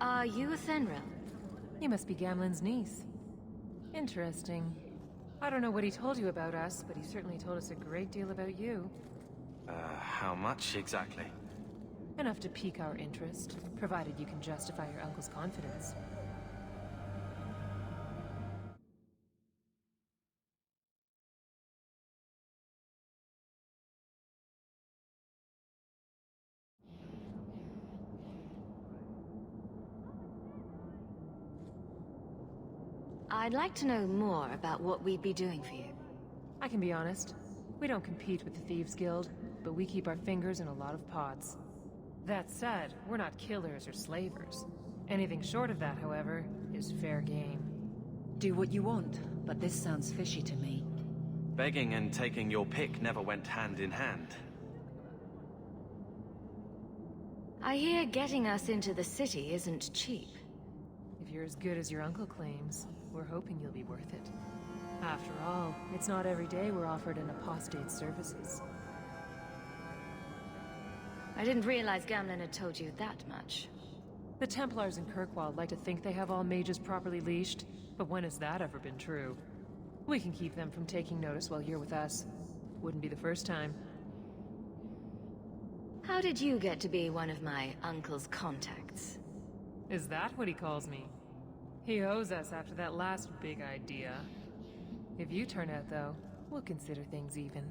Are you a Fenrir? You must be Gamlen's niece. Interesting. I don't know what he told you about us, but he certainly told us a great deal about you. How much exactly? Enough to pique our interest, provided you can justify your uncle's confidence. I'd like to know more about what we'd be doing for you. I can be honest. We don't compete with the Thieves Guild, but we keep our fingers in a lot of pots. That said, we're not killers or slavers. Anything short of that, however, is fair game. Do what you want, but this sounds fishy to me. Begging and taking your pick never went hand in hand. I hear getting us into the city isn't cheap. If you're as good as your uncle claims, we're hoping you'll be worth it. After all, it's not every day we're offered an apostate's services. I didn't realize Gamlen had told you that much. The Templars in Kirkwall like to think they have all mages properly leashed, but when has that ever been true? We can keep them from taking notice while you're with us. Wouldn't be the first time. How did you get to be one of my uncle's contacts? Is that what he calls me? He owes us after that last big idea. If you turn out, though, we'll consider things even.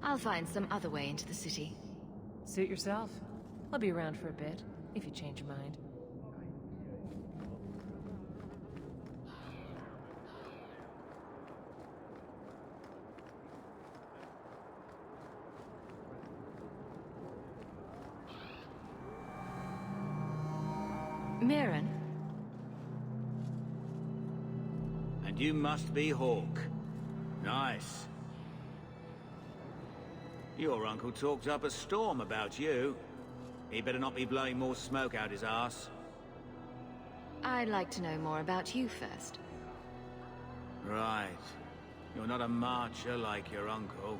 I'll find some other way into the city. Suit yourself. I'll be around for a bit, if you change your mind. Mirren? And you must be Hawke. Nice. Your uncle talked up a storm about you. He better not be blowing more smoke out his arse. I'd like to know more about you first. Right. You're not a marcher like your uncle.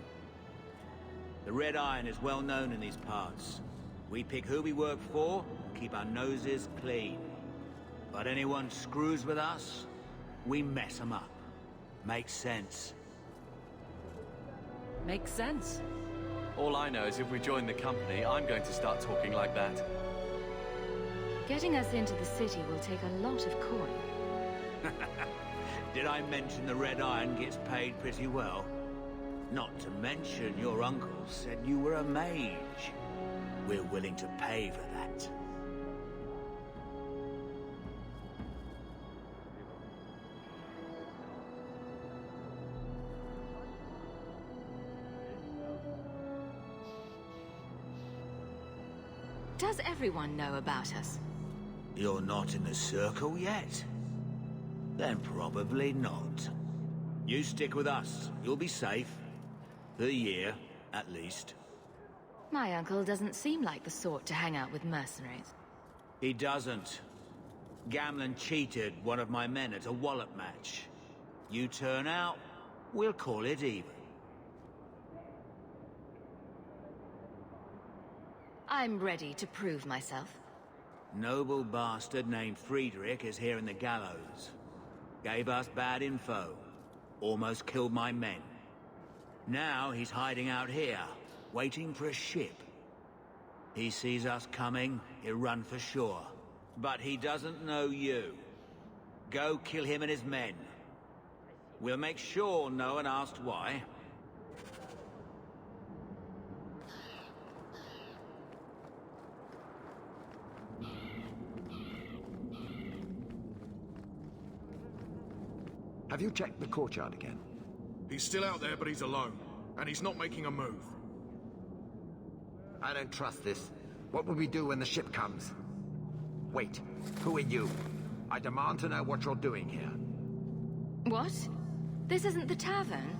The Red Iron is well known in these parts. We pick who we work for, and keep our noses clean. But anyone screws with us, we mess them up. Makes sense. Makes sense. All I know is if we join the company, I'm going to start talking like that. Getting us into the city will take a lot of coin. Did I mention the Red Iron gets paid pretty well? Not to mention your uncle said you were a mage. We're willing to pay for that. Does everyone know about us? You're not in the circle yet? Then probably not. You stick with us. You'll be safe. For a year, at least. My uncle doesn't seem like the sort to hang out with mercenaries. He doesn't. Gamlen cheated one of my men at a wallop match. You turn out, we'll call it even. I'm ready to prove myself. Noble bastard named Friedrich is here in the gallows. Gave us bad info. Almost killed my men. Now he's hiding out here, waiting for a ship. He sees us coming, he'll run for shore. But he doesn't know you. Go kill him and his men. We'll make sure no one asked why. Have you checked the courtyard again? He's still out there, but he's alone. And he's not making a move. I don't trust this. What will we do when the ship comes? Wait, who are you? I demand to know what you're doing here. What? This isn't the tavern?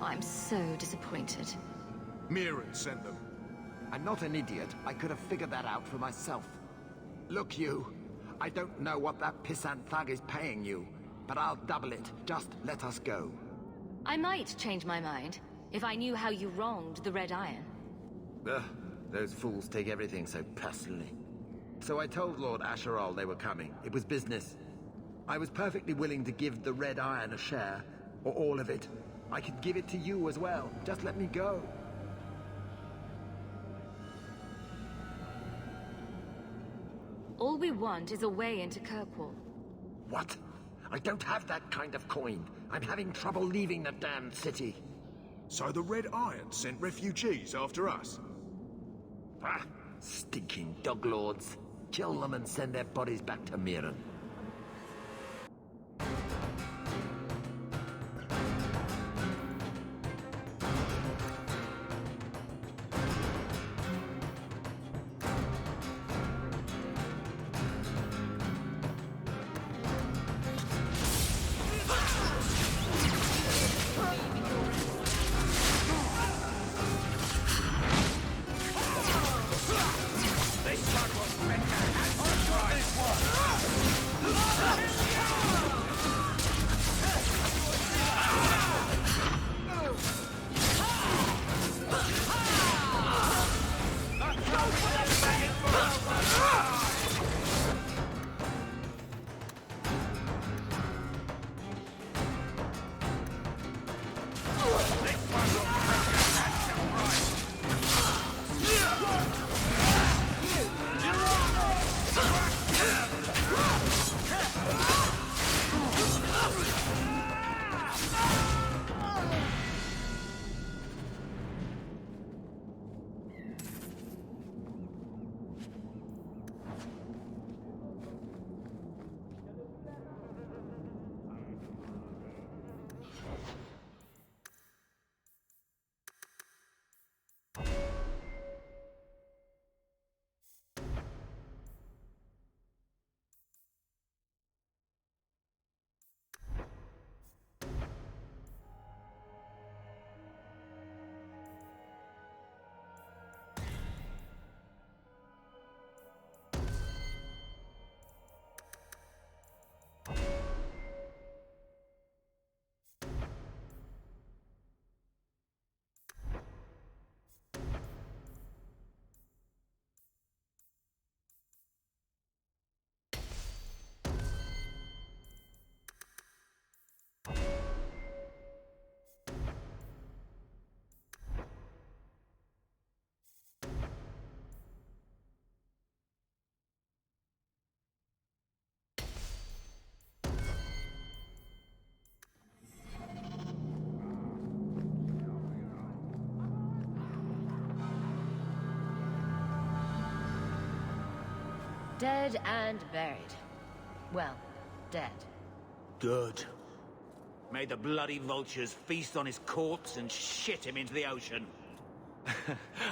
I'm so disappointed. Mirren sent them. I'm not an idiot. I could have figured that out for myself. Look, you. I don't know what that pissant thug is paying you, but I'll double it. Just let us go. I might change my mind, if I knew how you wronged the Red Iron. Ugh, those fools take everything so personally. So I told Lord Asherall they were coming. It was business. I was perfectly willing to give the Red Iron a share, or all of it. I could give it to you as well. Just let me go. All we want is a way into Kirkwall. What? I don't have that kind of coin. I'm having trouble leaving the damned city. So the Red Iron sent refugees after us? Ah, stinking dog lords. Kill them and send their bodies back to Mirren. Dead and buried. Well, dead. Good. May the bloody vultures feast on his corpse and shit him into the ocean.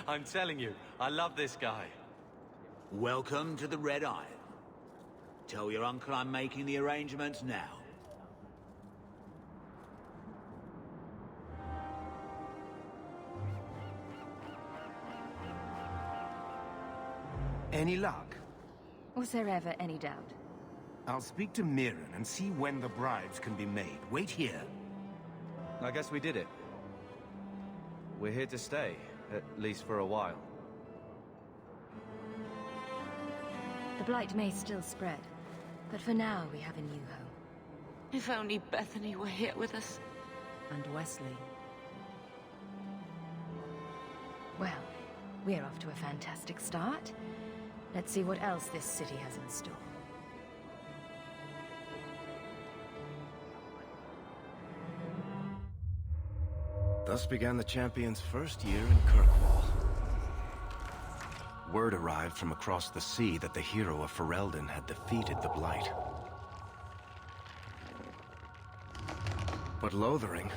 I'm telling you, I love this guy. Welcome to the Red Iron. Tell your uncle I'm making the arrangements now. Any luck? Was there ever any doubt? I'll speak to Mirren and see when the bribes can be made. Wait here. I guess we did it. We're here to stay, at least for a while. The Blight may still spread, but for now we have a new home. If only Bethany were here with us. And Wesley. Well, we're off to a fantastic start. Let's see what else this city has in store. Thus began the Champion's first year in Kirkwall. Word arrived from across the sea that the hero of Ferelden had defeated the Blight. But Lothering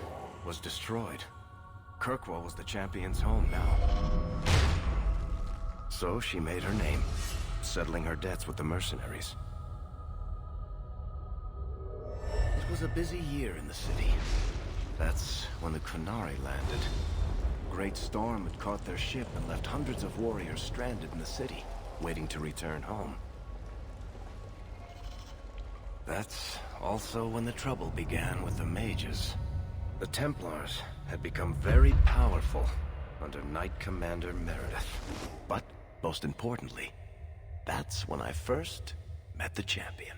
was destroyed. Kirkwall was the Champion's home now. So she made her name, settling her debts with the mercenaries. It was a busy year in the city. That's when the Qunari landed. A great storm had caught their ship and left hundreds of warriors stranded in the city, waiting to return home. That's also when the trouble began with the mages. The Templars had become very powerful under Knight Commander Meredith. But, most importantly, That's when I first met the champion.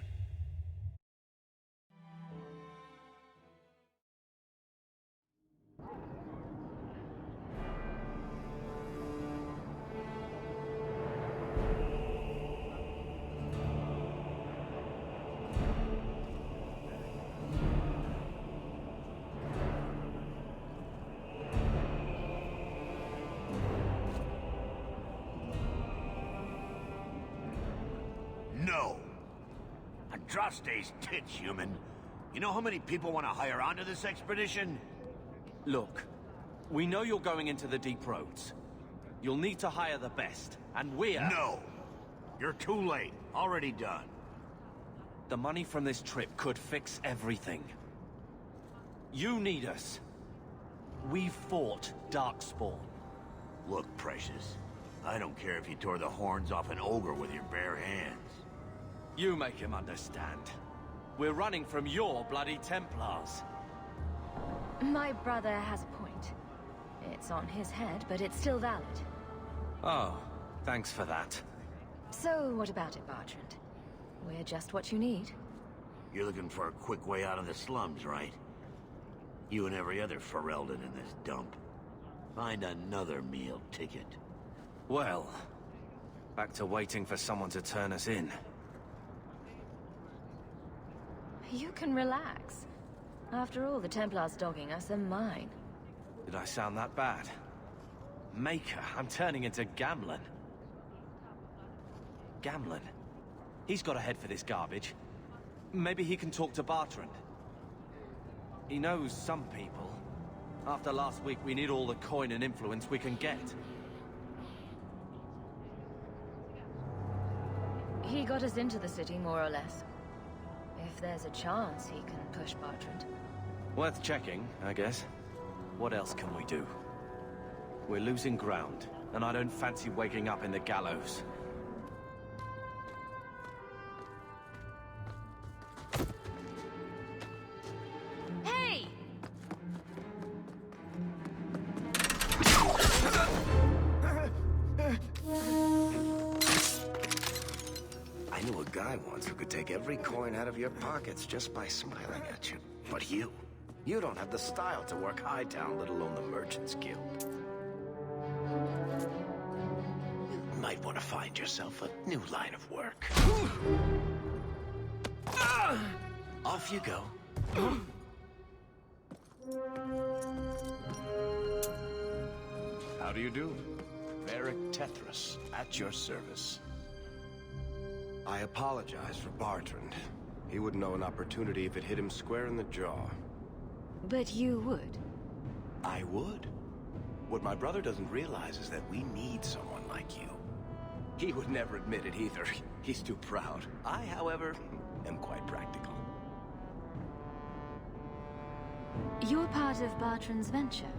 No. Andraste's tits, human. You know how many people want to hire onto this expedition? Look, we know you're going into the deep roads. You'll need to hire the best, and we're... No. You're too late. Already done. The money from this trip could fix everything. You need us. We fought Darkspawn. Look, Precious. I don't care if you tore the horns off an ogre with your bare hands. You make him understand. We're running from your bloody Templars. My brother has a point. It's on his head, but it's still valid. Oh, thanks for that. So, what about it, Bartrand? We're just what you need. You're looking for a quick way out of the slums, right? You and every other Ferelden in this dump. Find another meal ticket. Well, back to waiting for someone to turn us in. You can relax. After all, the Templars dogging us are mine. Did I sound that bad? Maker, I'm turning into Gamlen. Gamlen? He's got a head for this garbage. Maybe he can talk to Bartrand. He knows some people. After last week, we need all the coin and influence we can get. He got us into the city, more or less. If there's a chance, he can push Bartrand. Worth checking, I guess. What else can we do? We're losing ground, and I don't fancy waking up in the gallows. Hey! I knew a guy once who could take every coin out of your pockets just by smiling at you. But you don't have the style to work Hightown, let alone the Merchants Guild. You might want to find yourself a new line of work. Off you go. How do you do? Varric Tethras, at your service. I apologize for Bartrand. He wouldn't know an opportunity if it hit him square in the jaw. But you would. I would. What my brother doesn't realize is that we need someone like you. He would never admit it either. He's too proud. I, however, am quite practical. You're part of Bartrand's venture.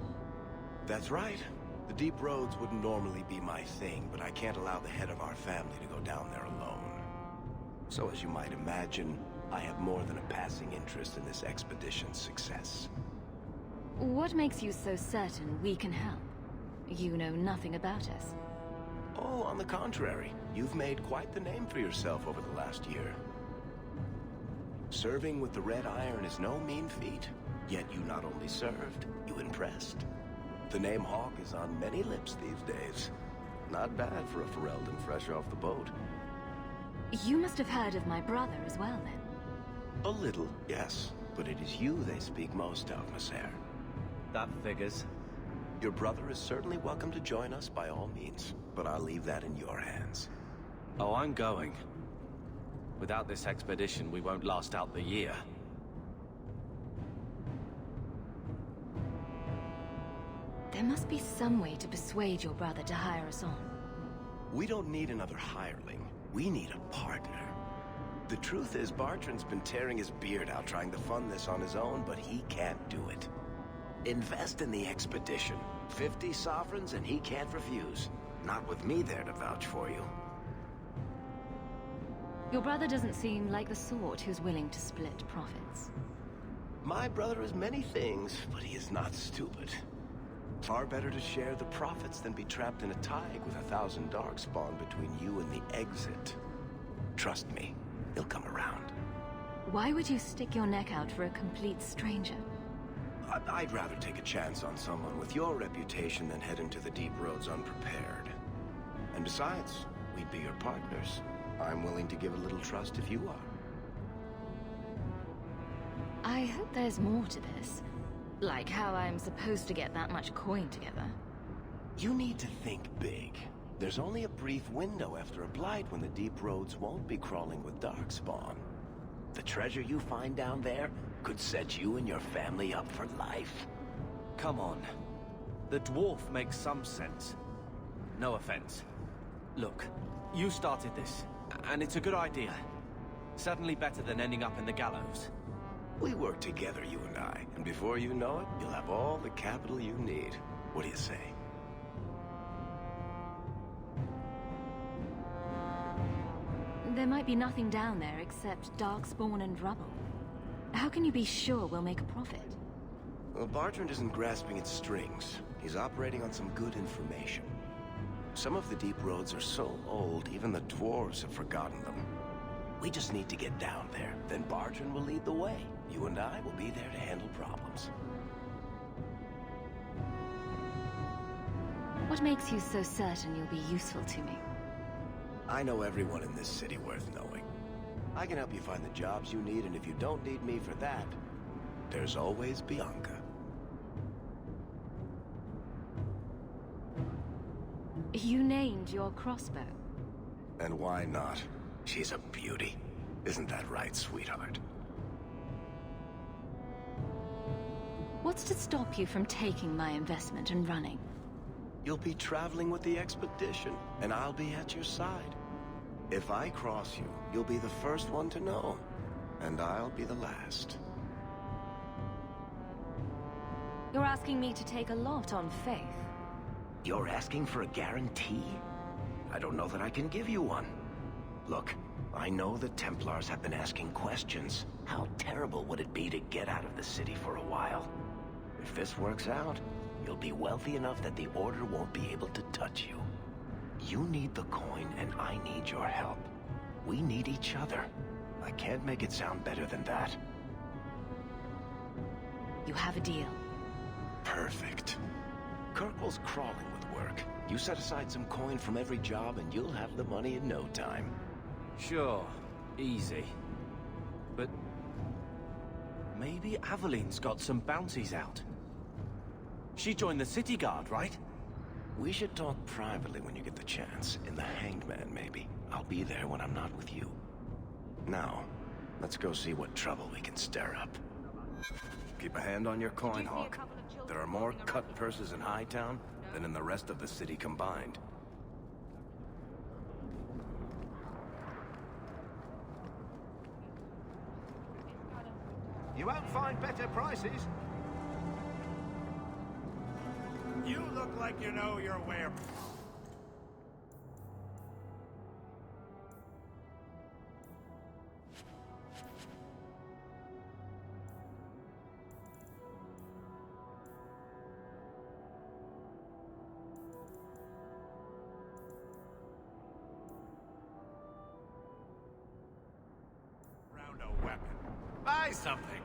That's right. The deep roads wouldn't normally be my thing, but I can't allow the head of our family to go down there alone. So as you might imagine, I have more than a passing interest in this expedition's success. What makes you so certain we can help? You know nothing about us. Oh, on the contrary, you've made quite the name for yourself over the last year. Serving with the Red Iron is no mean feat, yet you not only served, you impressed. The name Hawke is on many lips these days. Not bad for a Ferelden fresh off the boat. You must have heard of my brother as well, then. A little, yes. But it is you they speak most of, Maser. That figures. Your brother is certainly welcome to join us by all means, but I'll leave that in your hands. Oh, I'm going. Without this expedition, we won't last out the year. There must be some way to persuade your brother to hire us on. We don't need another hireling. We need a partner. The truth is, Bartrand's been tearing his beard out trying to fund this on his own, but he can't do it. Invest in the expedition. 50 sovereigns and he can't refuse. Not with me there to vouch for you. Your brother doesn't seem like the sort who's willing to split profits. My brother is many things, but he is not stupid. Far better to share the profits than be trapped in a tide with 1,000 darkspawn between you and the exit. Trust me, he'll come around. Why would you stick your neck out for a complete stranger? I'd rather take a chance on someone with your reputation than head into the deep roads unprepared. And besides, we'd be your partners. I'm willing to give a little trust if you are. I hope there's more to this. Like how I'm supposed to get that much coin together. You need to think big. There's only a brief window after a blight when the deep roads won't be crawling with darkspawn. The treasure you find down there could set you and your family up for life. Come on. The dwarf makes some sense. No offense. Look, you started this, and it's a good idea. Certainly better than ending up in the gallows. We work together, you and I, and before you know it, you'll have all the capital you need. What do you say? There might be nothing down there except darkspawn and rubble. How can you be sure we'll make a profit? Well, Bartrand isn't grasping at strings. He's operating on some good information. Some of the deep roads are so old, even the dwarves have forgotten them. We just need to get down there, then Bartrand will lead the way. You and I will be there to handle problems. What makes you so certain you'll be useful to me? I know everyone in this city worth knowing. I can help you find the jobs you need, and if you don't need me for that, there's always Bianca. You named your crossbow. And why not? She's a beauty. Isn't that right, sweetheart? What's to stop you from taking my investment and running? You'll be traveling with the expedition, and I'll be at your side. If I cross you, you'll be the first one to know, and I'll be the last. You're asking me to take a lot on faith. You're asking for a guarantee? I don't know that I can give you one. Look, I know the Templars have been asking questions. How terrible would it be to get out of the city for a while? If this works out, you'll be wealthy enough that the Order won't be able to touch you. You need the coin, and I need your help. We need each other. I can't make it sound better than that. You have a deal. Perfect. Kirkwall's crawling with work. You set aside some coin from every job, and you'll have the money in no time. Sure, easy. But maybe Aveline's got some bounties out. She joined the city guard, right? We should talk privately when you get the chance. In the Hanged Man, maybe. I'll be there when I'm not with you. Now, let's go see what trouble we can stir up. Keep a hand on your coin, Hawk. There are more cut purses in Hightown than in the rest of the city combined. You won't find better prices. You look like you know your way around. A weapon. Buy something.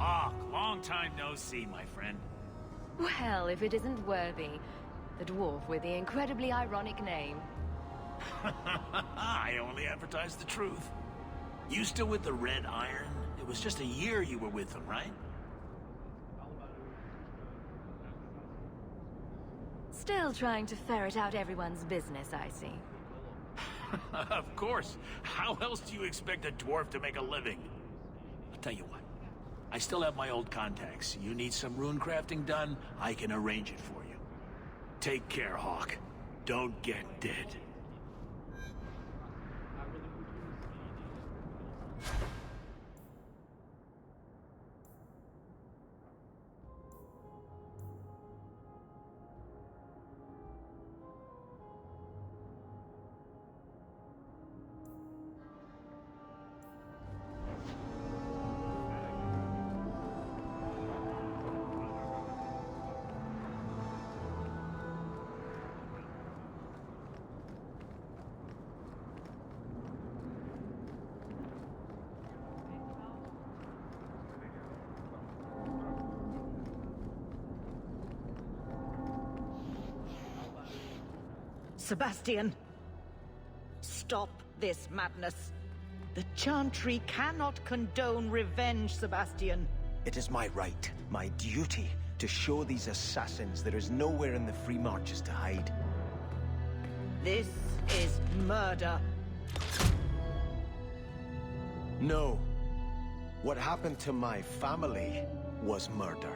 Hawk, long time no see, my friend. Well, if it isn't Worthy, the dwarf with the incredibly ironic name. I only advertise the truth. You still with the Red Iron? It was just a year you were with them, right? Still trying to ferret out everyone's business, I see. Of course. How else do you expect a dwarf to make a living? I'll tell you what. I still have my old contacts. You need some rune crafting done, I can arrange it for you. Take care, Hawk. Don't get dead. Sebastian! Stop this madness. The Chantry cannot condone revenge, Sebastian. It is my right, my duty, to show these assassins there is nowhere in the Free Marches to hide. This is murder. No. What happened to my family was murder.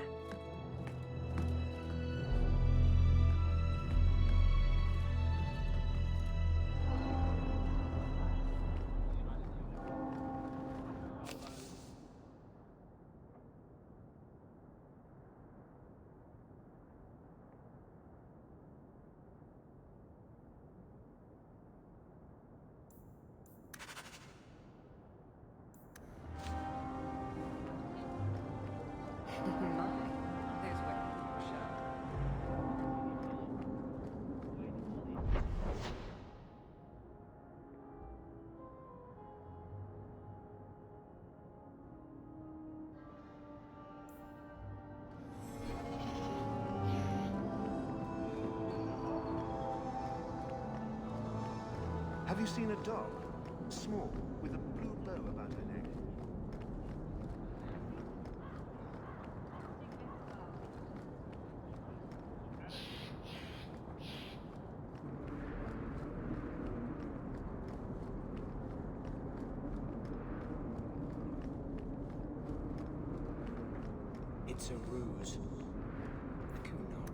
Have you seen a dog? Small, with a blue bow about her neck. It's a ruse. Kuno.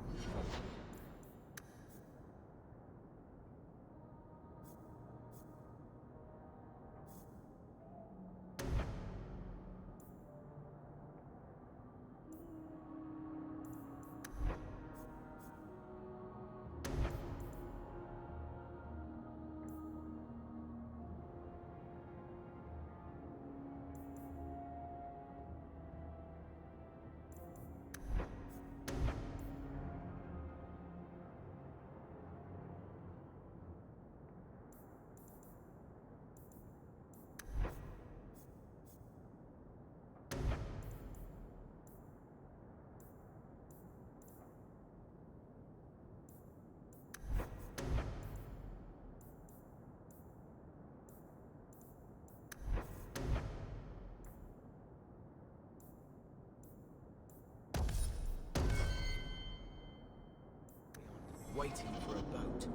Waiting for a boat.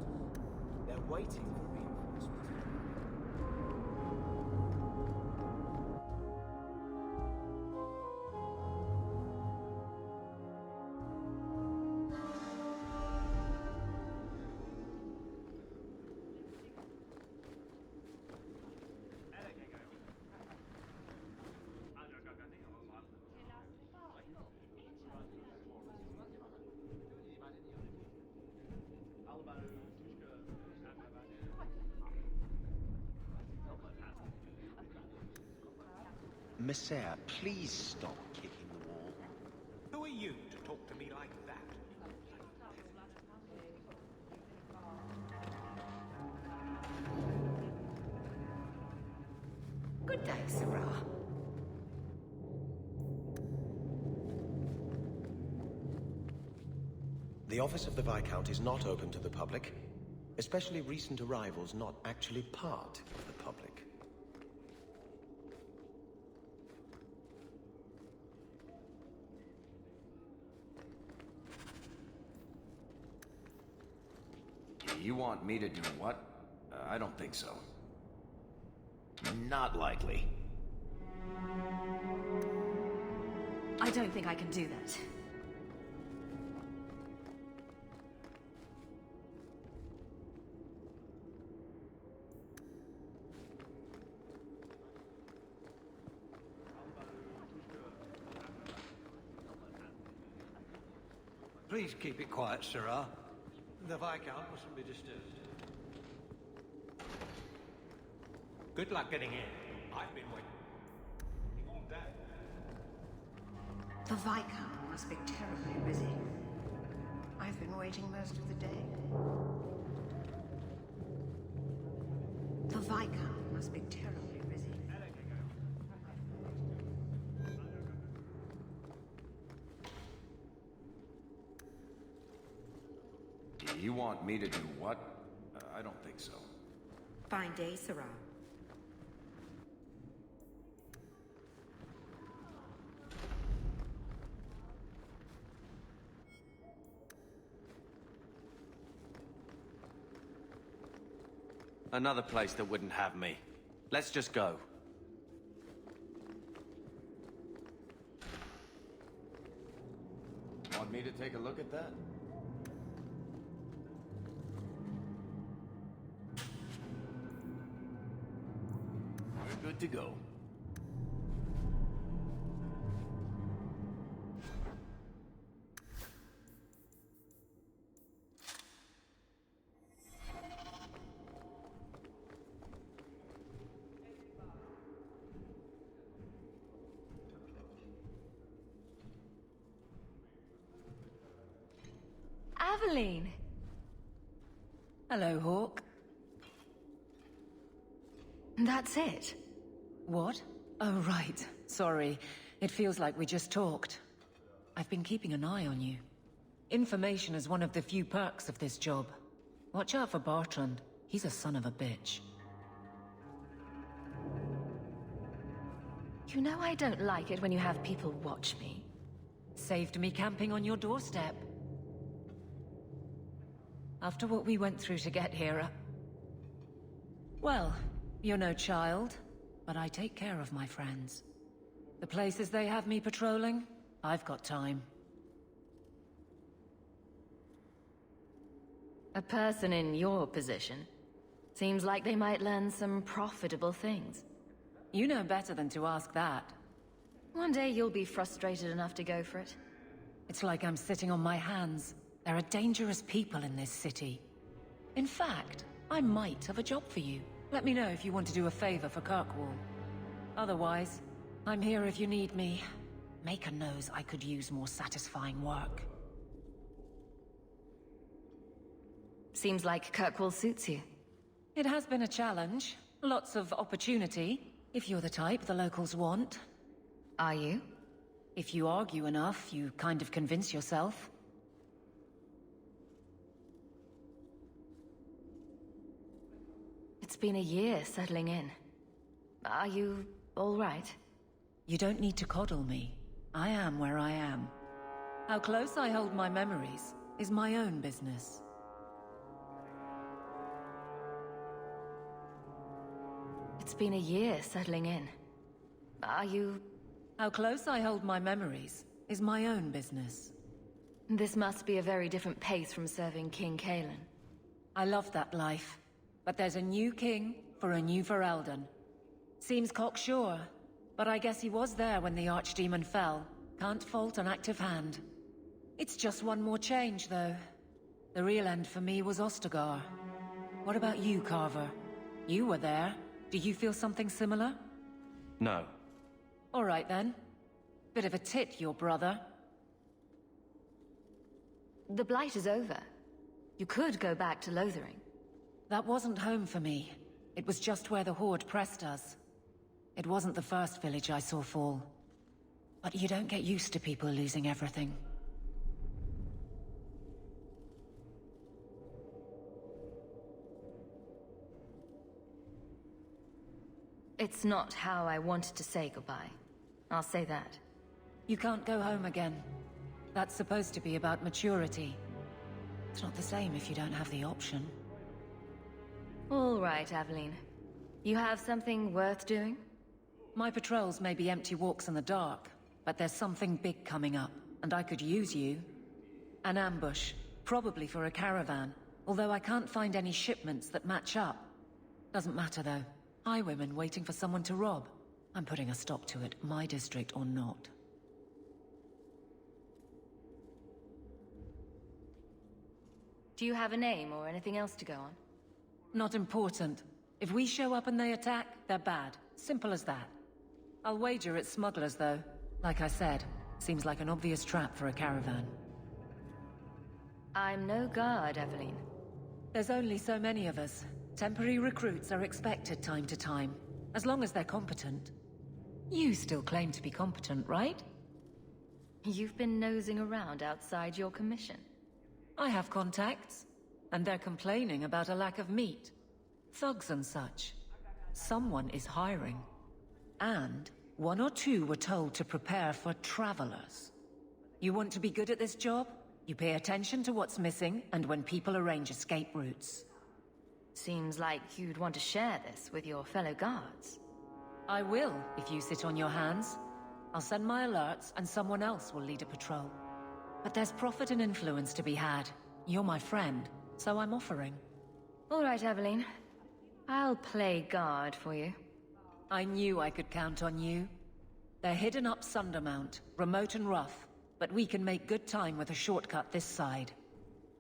They're waiting for reinforcements. Messiah, please stop kicking the wall. Who are you to talk to me like that? Good day, Sirrah. The office of the Viscount is not open to the public, especially recent arrivals not actually part of the public. You want me to do what? I don't think so. Not likely. I don't think I can do that. Please keep it quiet, Sirrah. The Viscount mustn't be disturbed. Good luck getting in. I've been waiting all day. The Viscount must be terribly busy. I've been waiting most of the day. The Viscount must be terribly busy. You want me to do what? I don't think so. Fine day, Sirrah. Another place that wouldn't have me. Let's just go. Want me to take a look at that? We're good to go. Aveline! Hello, Hawke. That's it? What? Oh, right. Sorry. It feels like we just talked. I've been keeping an eye on you. Information is one of the few perks of this job. Watch out for Bartrand. He's a son of a bitch. You know I don't like it when you have people watch me. Saved me camping on your doorstep. After what we went through to get here, well, you're no child, but I take care of my friends. The places they have me patrolling, I've got time. A person in your position seems like they might learn some profitable things. You know better than to ask that. One day you'll be frustrated enough to go for it. It's like I'm sitting on my hands. There are dangerous people in this city. In fact, I might have a job for you. Let me know if you want to do a favor for Kirkwall. Otherwise, I'm here if you need me. Maker knows I could use more satisfying work. Seems like Kirkwall suits you. It has been a challenge. Lots of opportunity, if you're the type the locals want. Are you? If you argue enough, you kind of convince yourself. It's been a year settling in. Are you all right? You don't need to coddle me. I am where I am. How close I hold my memories is my own business. It's been a year settling in. Are you... How close I hold my memories is my own business. This must be a very different pace from serving King Cailan. I love that life. But there's a new king for a new Ferelden. Seems cocksure, but I guess he was there when the Archdemon fell. Can't fault an active hand. It's just one more change, though. The real end for me was Ostagar. What about you, Carver? You were there. Do you feel something similar? No. All right, then. Bit of a tit, your brother. The Blight is over. You could go back to Lothering. That wasn't home for me. It was just where the Horde pressed us. It wasn't the first village I saw fall. But you don't get used to people losing everything. It's not how I wanted to say goodbye. I'll say that. You can't go home again. That's supposed to be about maturity. It's not the same if you don't have the option. All right, Aveline. You have something worth doing? My patrols may be empty walks in the dark, but there's something big coming up, and I could use you. An ambush, probably for a caravan, although I can't find any shipments that match up. Doesn't matter though. Highwaymen waiting for someone to rob. I'm putting a stop to it, my district or not. Do you have a name or anything else to go on? Not important. If we show up and they attack, they're bad. Simple as that. I'll wager it's smugglers, though. Like I said, seems like an obvious trap for a caravan. I'm no guard, Aveline. There's only so many of us. Temporary recruits are expected time to time, as long as they're competent. You still claim to be competent, right? You've been nosing around outside your commission. I have contacts, and they're complaining about a lack of meat. Thugs and such. Someone is hiring. And one or two were told to prepare for travelers. You want to be good at this job? You pay attention to what's missing, and when people arrange escape routes. Seems like you'd want to share this with your fellow guards. I will, if you sit on your hands. I'll send my alerts, and someone else will lead a patrol. But there's profit and influence to be had. You're my friend, so I'm offering. All right, Aveline. I'll play guard for you. I knew I could count on you. They're hidden up Sundermount, remote and rough, but we can make good time with a shortcut this side.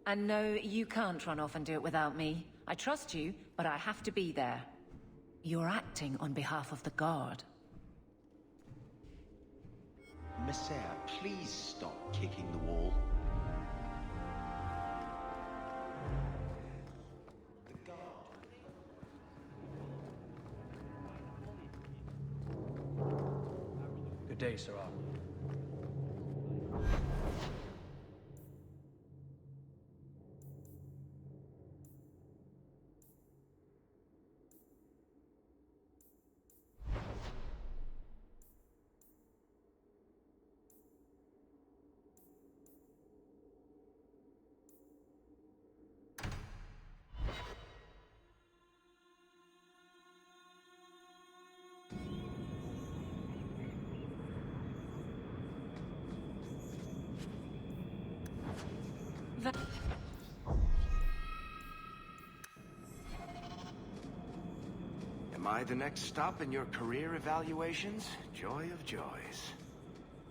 And no, you can't run off and do it without me. I trust you, but I have to be there. You're acting on behalf of the Guard. Messiah, please stop kicking the wall. Good day, Sarah. Am I the next stop in your career evaluations? Joy of joys.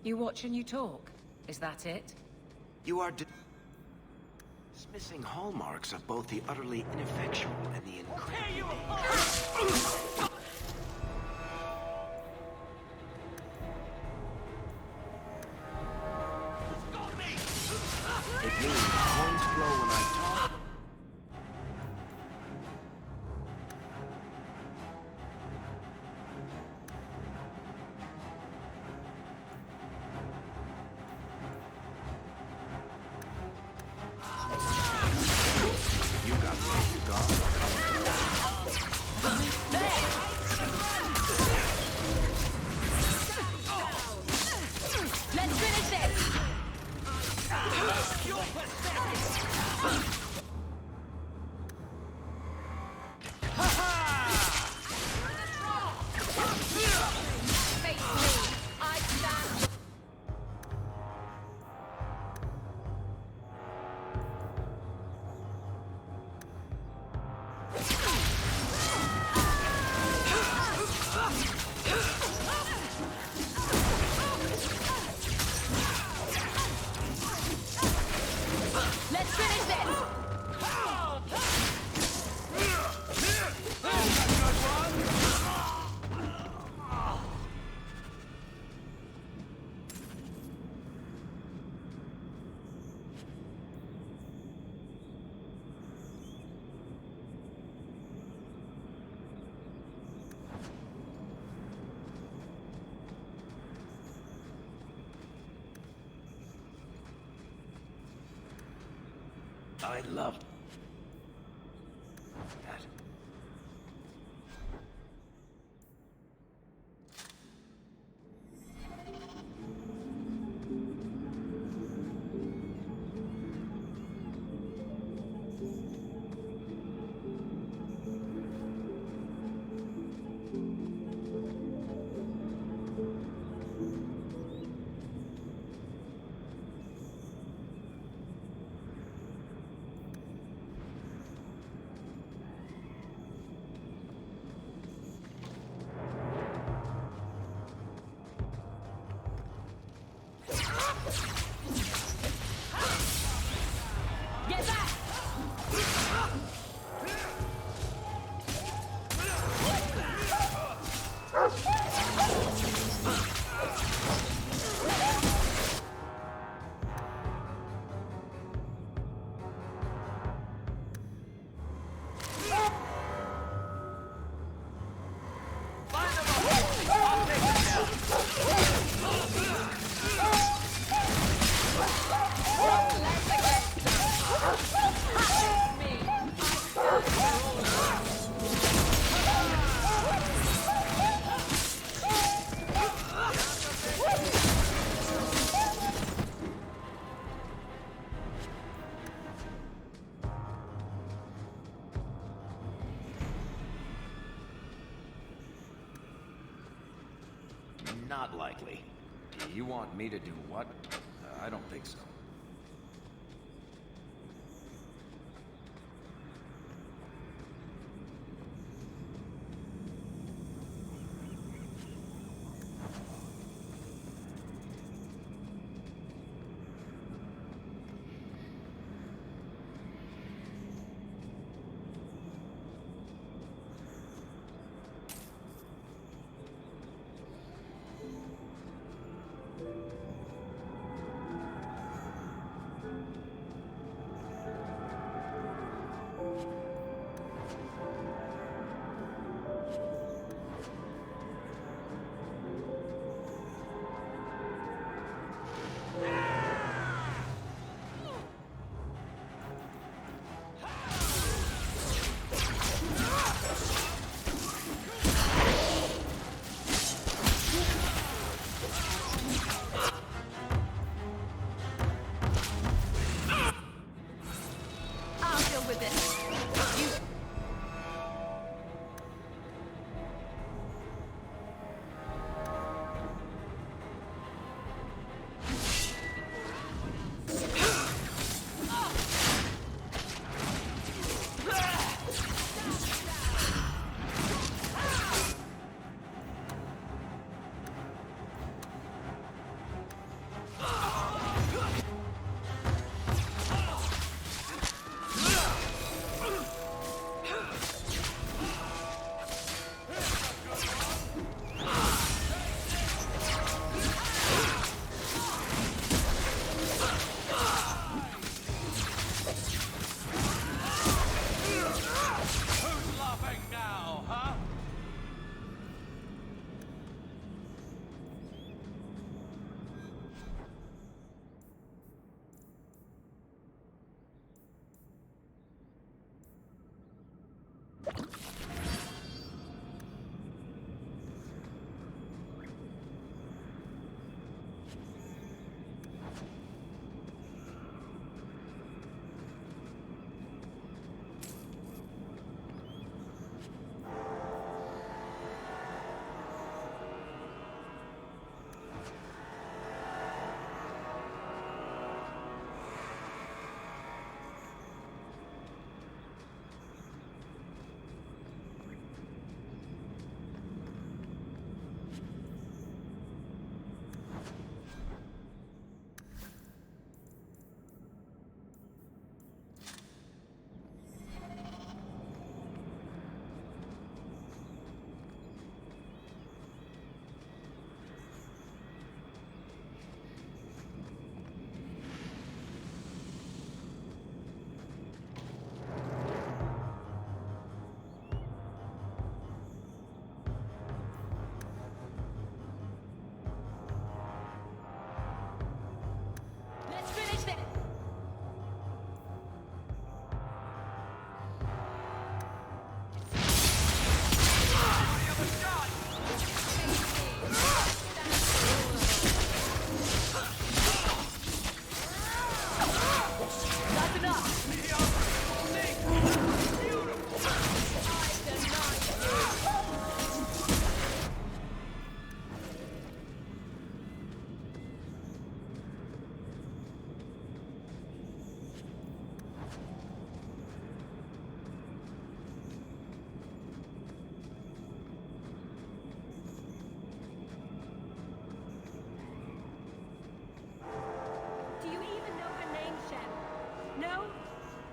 You watch and you talk. Is that it? You are dismissing hallmarks of both the utterly ineffectual and the incredible. It means coins flow when I talk. You got something to guard. Let's finish this! Let's finish this! I love that. Not likely. You want me to do what? I don't think so.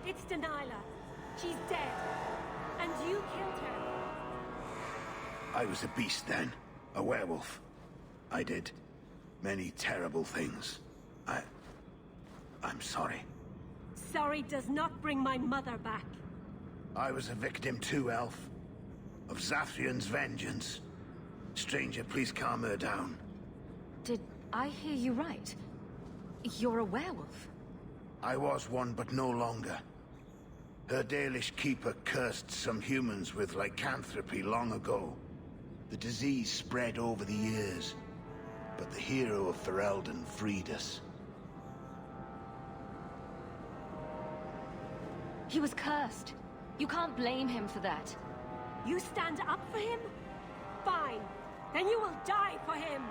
It's Delilah. She's dead. And you killed her. I was a beast then. A werewolf. I did many terrible things. I'm sorry. Sorry does not bring my mother back. I was a victim too, Elf. Of Zathrian's vengeance. Stranger, please calm her down. Did I hear you right? You're a werewolf? I was one, but no longer. Her Dalish keeper cursed some humans with lycanthropy long ago. The disease spread over the years, but the hero of Ferelden freed us. He was cursed. You can't blame him for that. You stand up for him? Fine. Then you will die for him.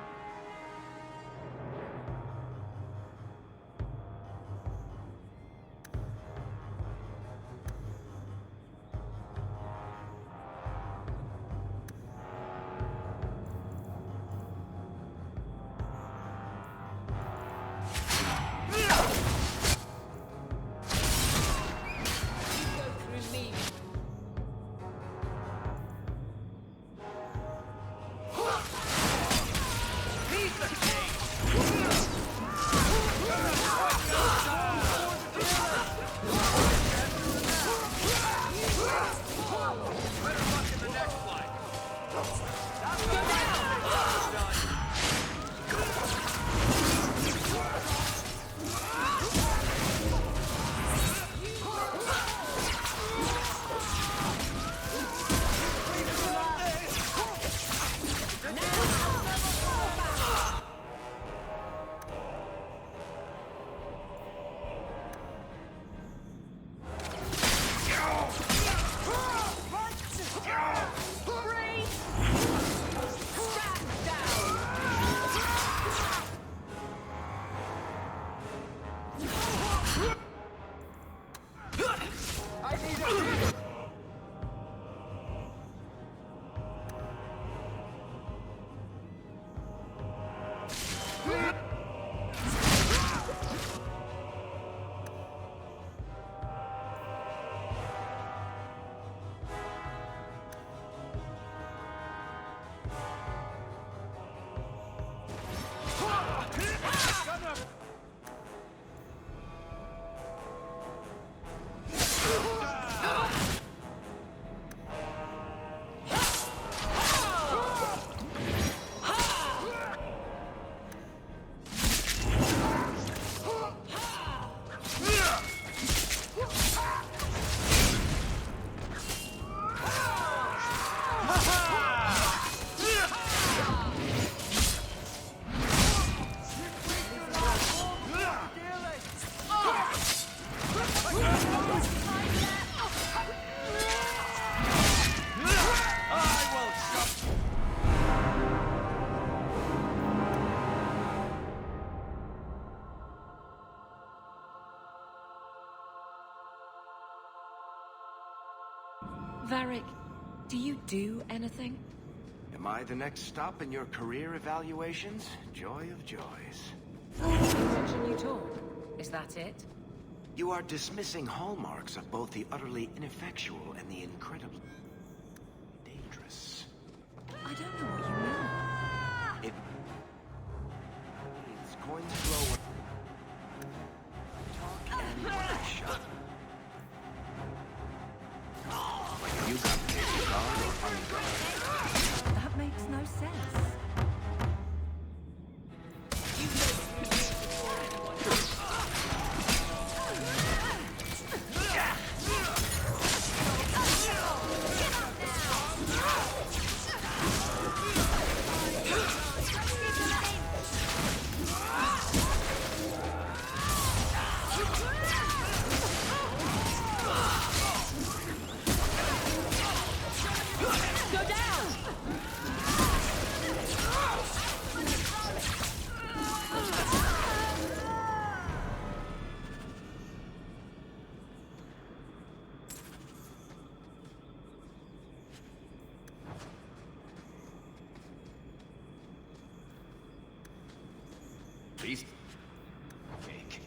Varric, do you do anything? Am I the next stop in your career evaluations? Joy of joys. Watching you talk. Is that it? You are dismissing hallmarks of both the utterly ineffectual and the incredibly dangerous. I don't know what you mean. It's going slower. Talk and work shut. You got the guard or unguard? That makes no sense. Beast. Cake.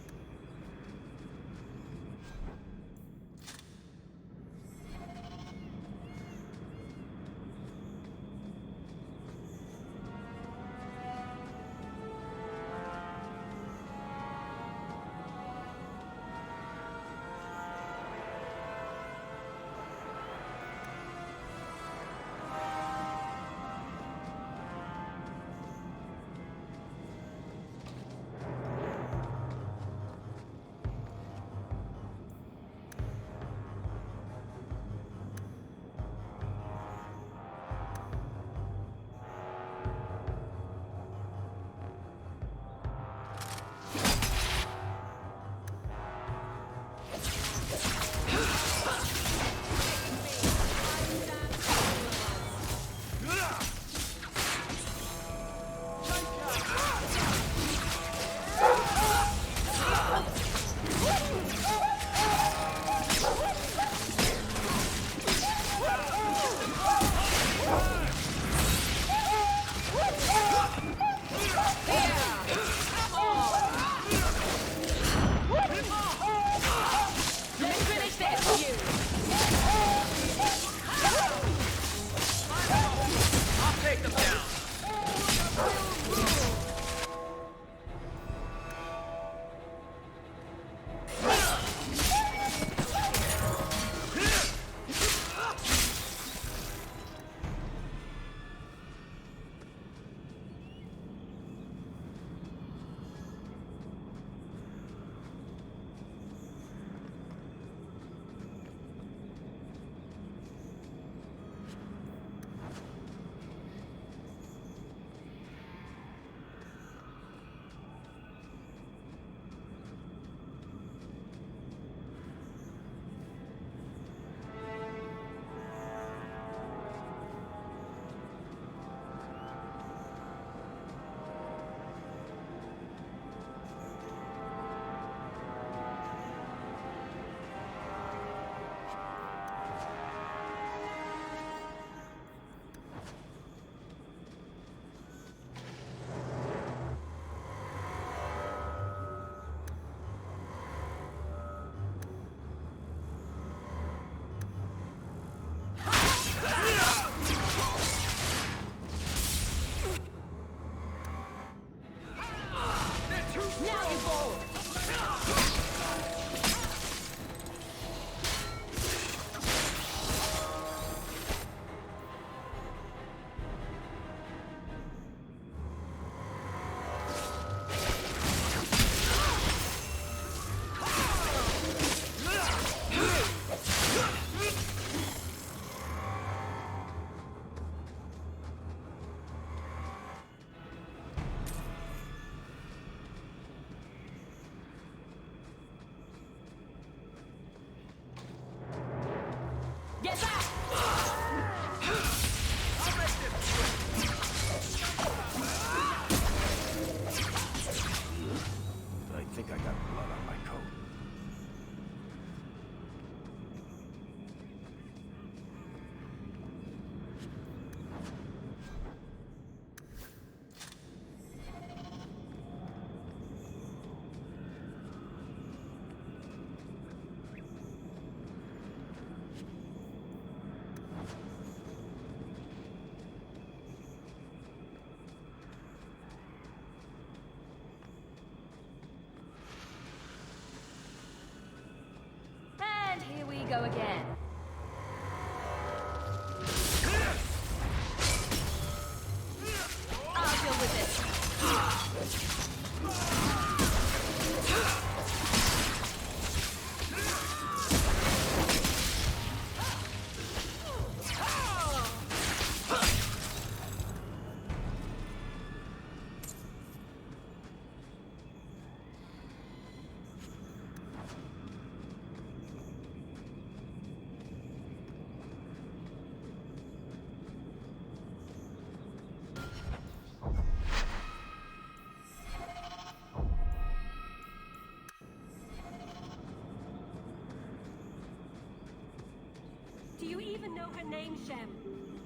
know her name, Shem.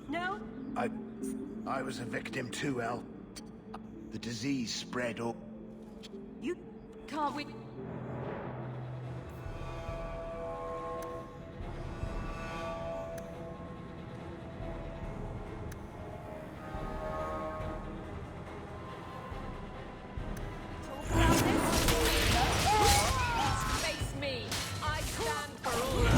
No? I was a victim too, El. The disease spread all... You can't we... Face me. I stand for all of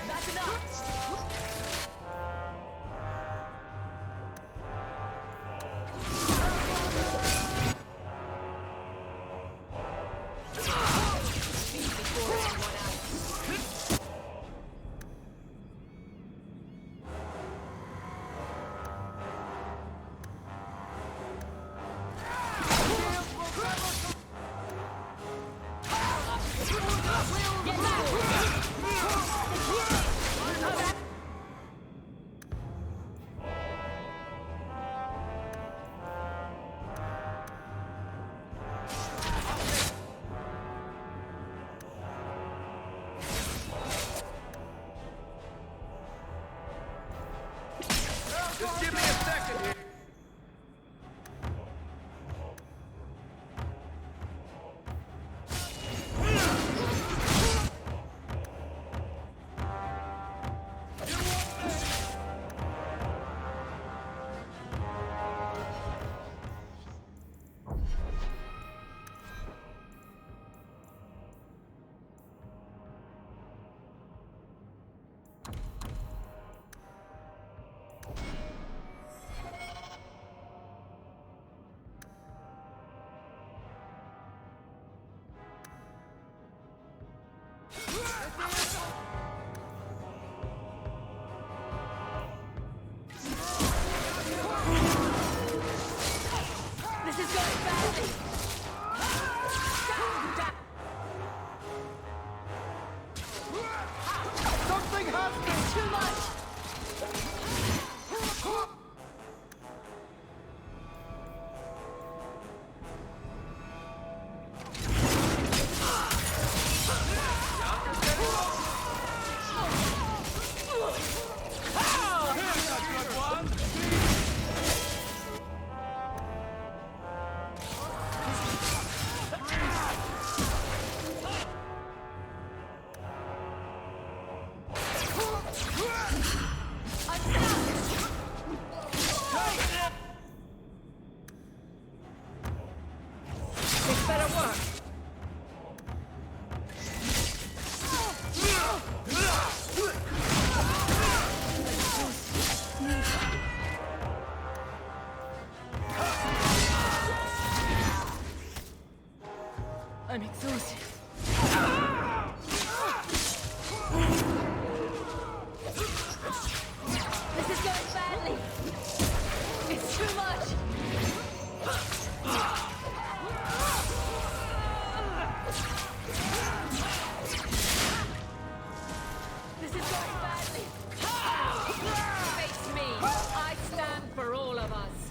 That's enough. Just give me a second here. This is going badly. Something happened! Too much. This better work. I'm exhausted. This is going badly. It's too much. This is going badly. Face me. I stand for all of us.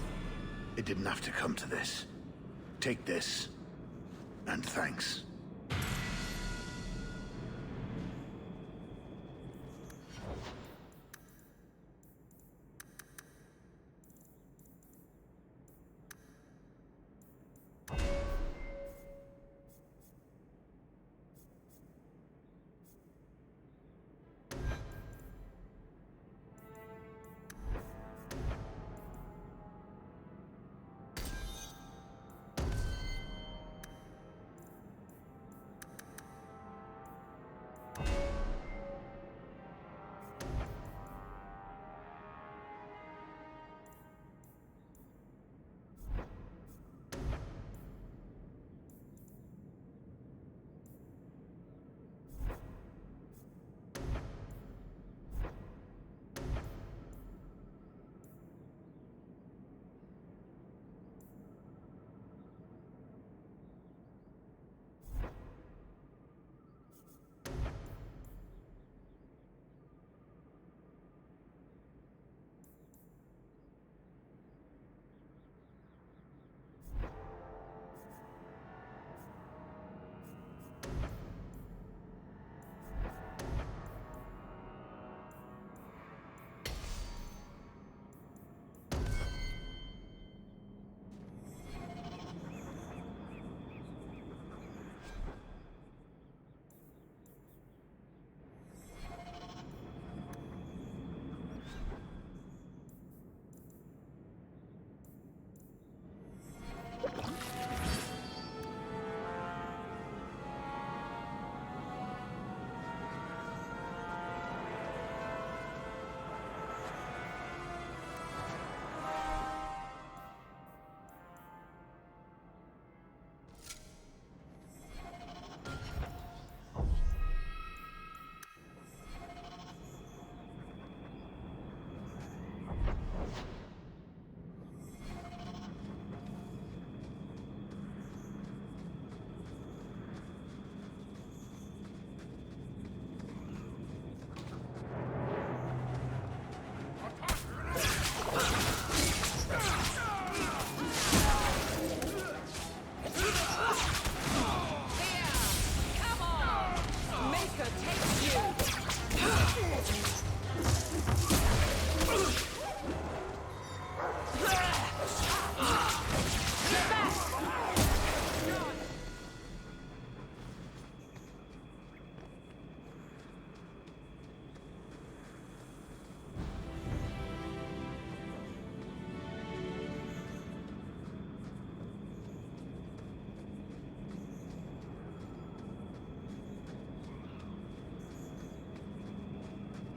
It didn't have to come to this. Take this. And thanks.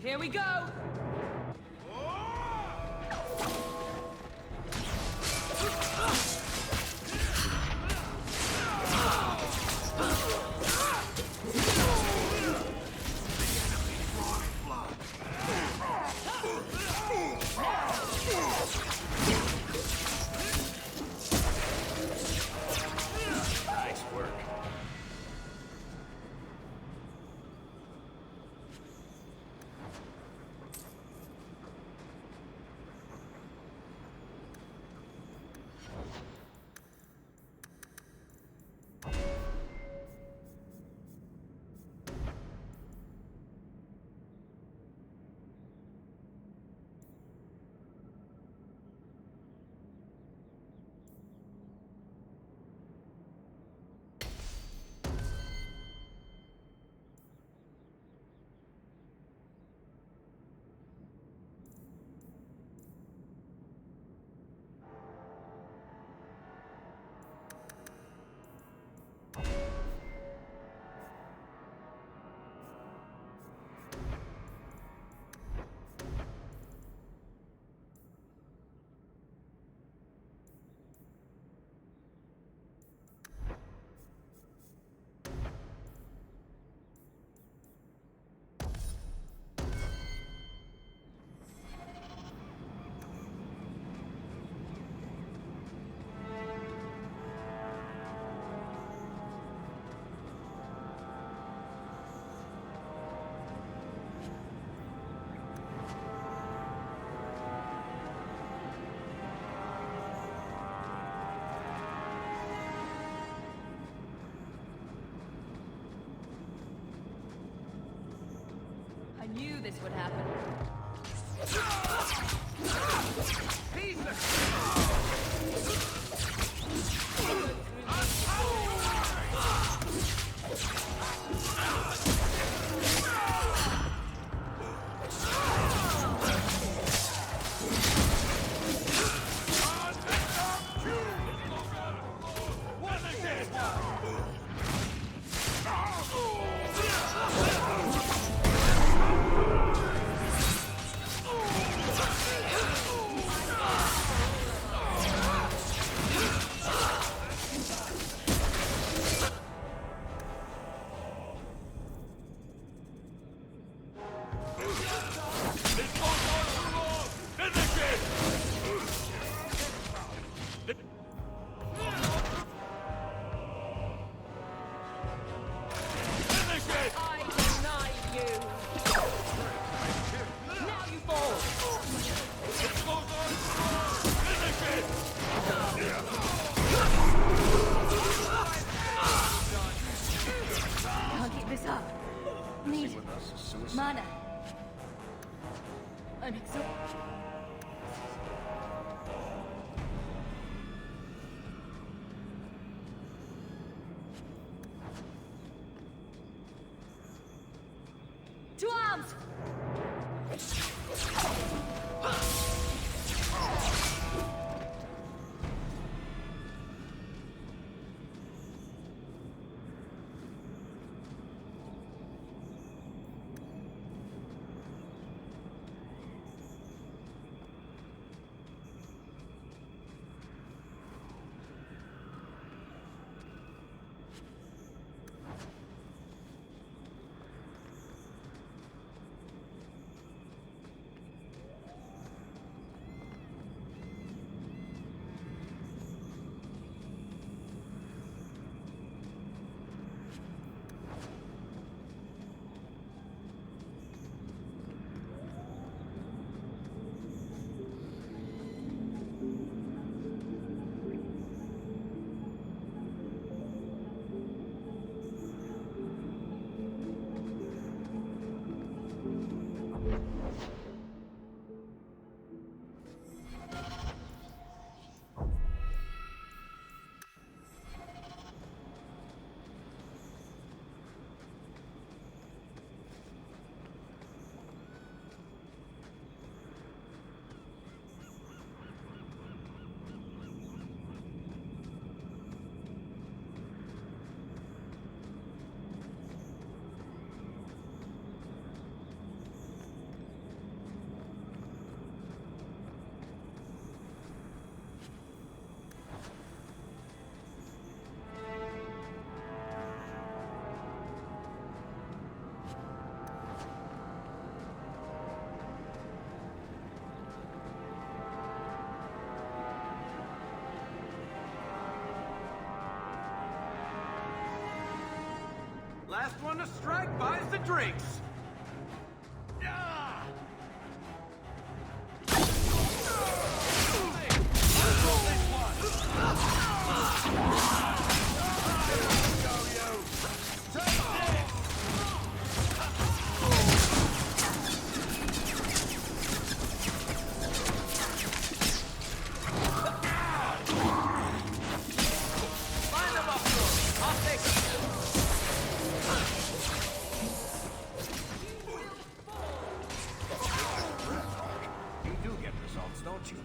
Here we go! Nice work. I knew this would happen. Can't keep this up. Need mana. I'm exhausted. To arms! Last one to strike buys the drinks. You do get results, don't you?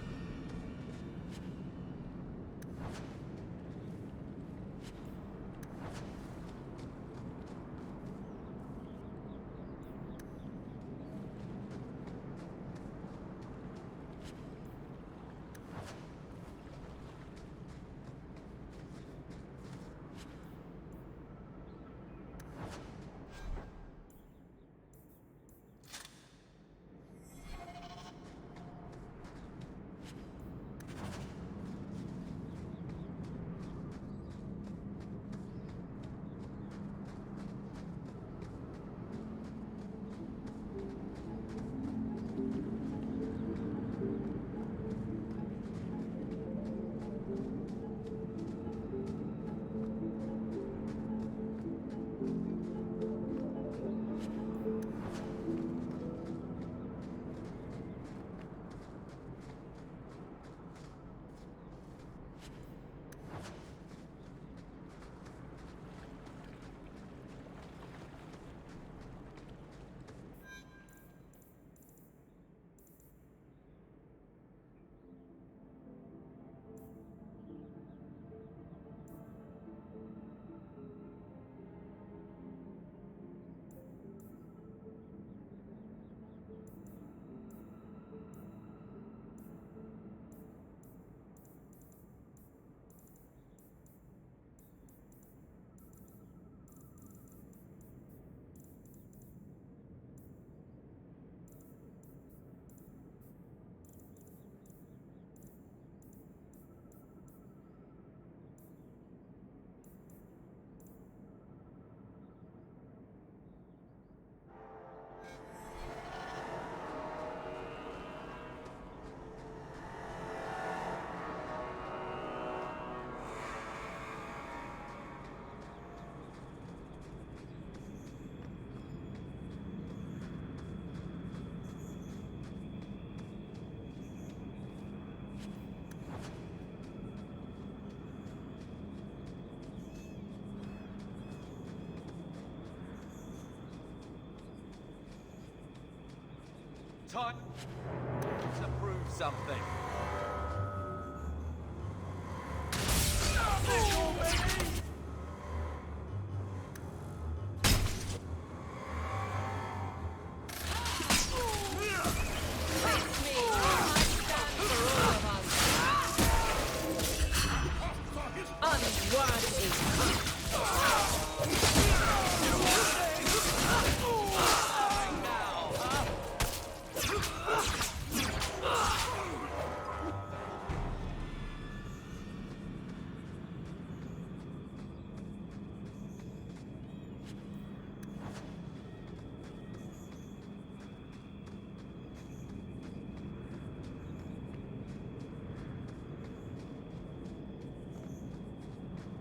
Time to prove something.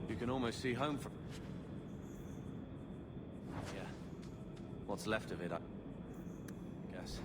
You can almost see home from... Yeah. What's left of it, I guess.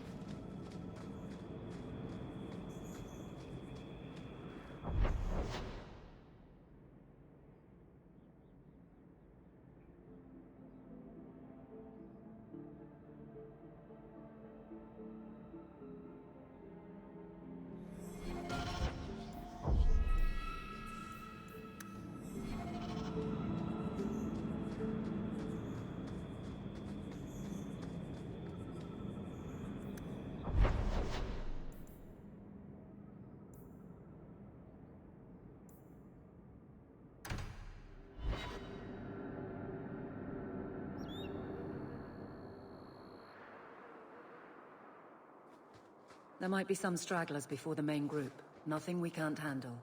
There might be some stragglers before the main group. Nothing we can't handle.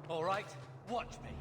All right, watch me.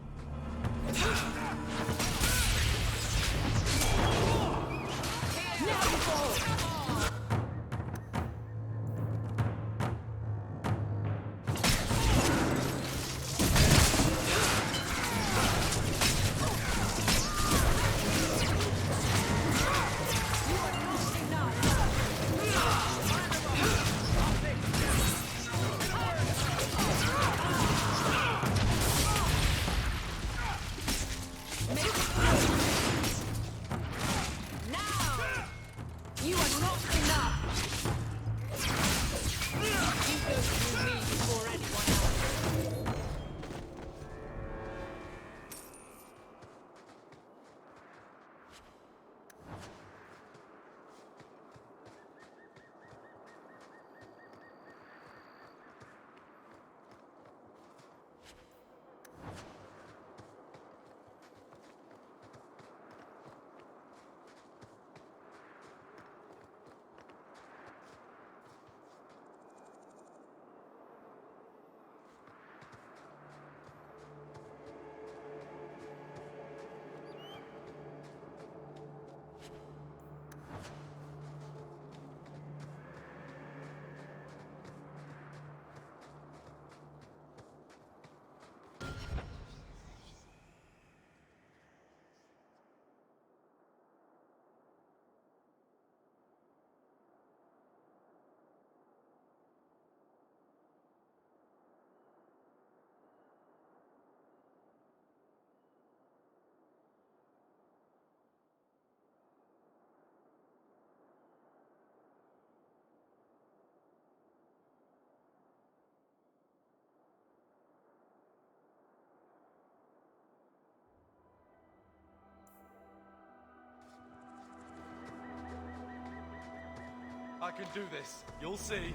I can do this. You'll see.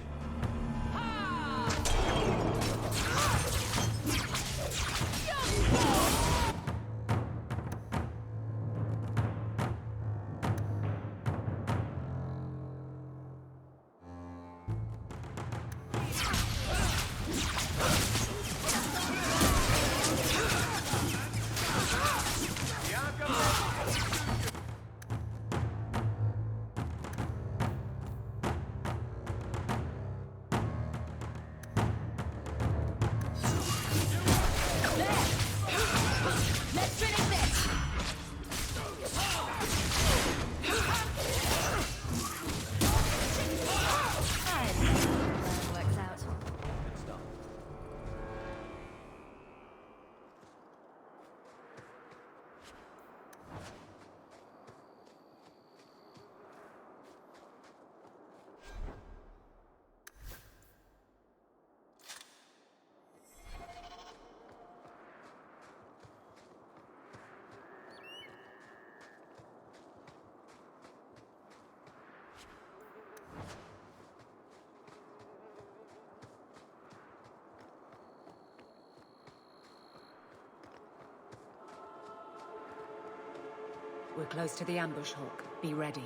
We're close to the ambush, Hawk. Be ready.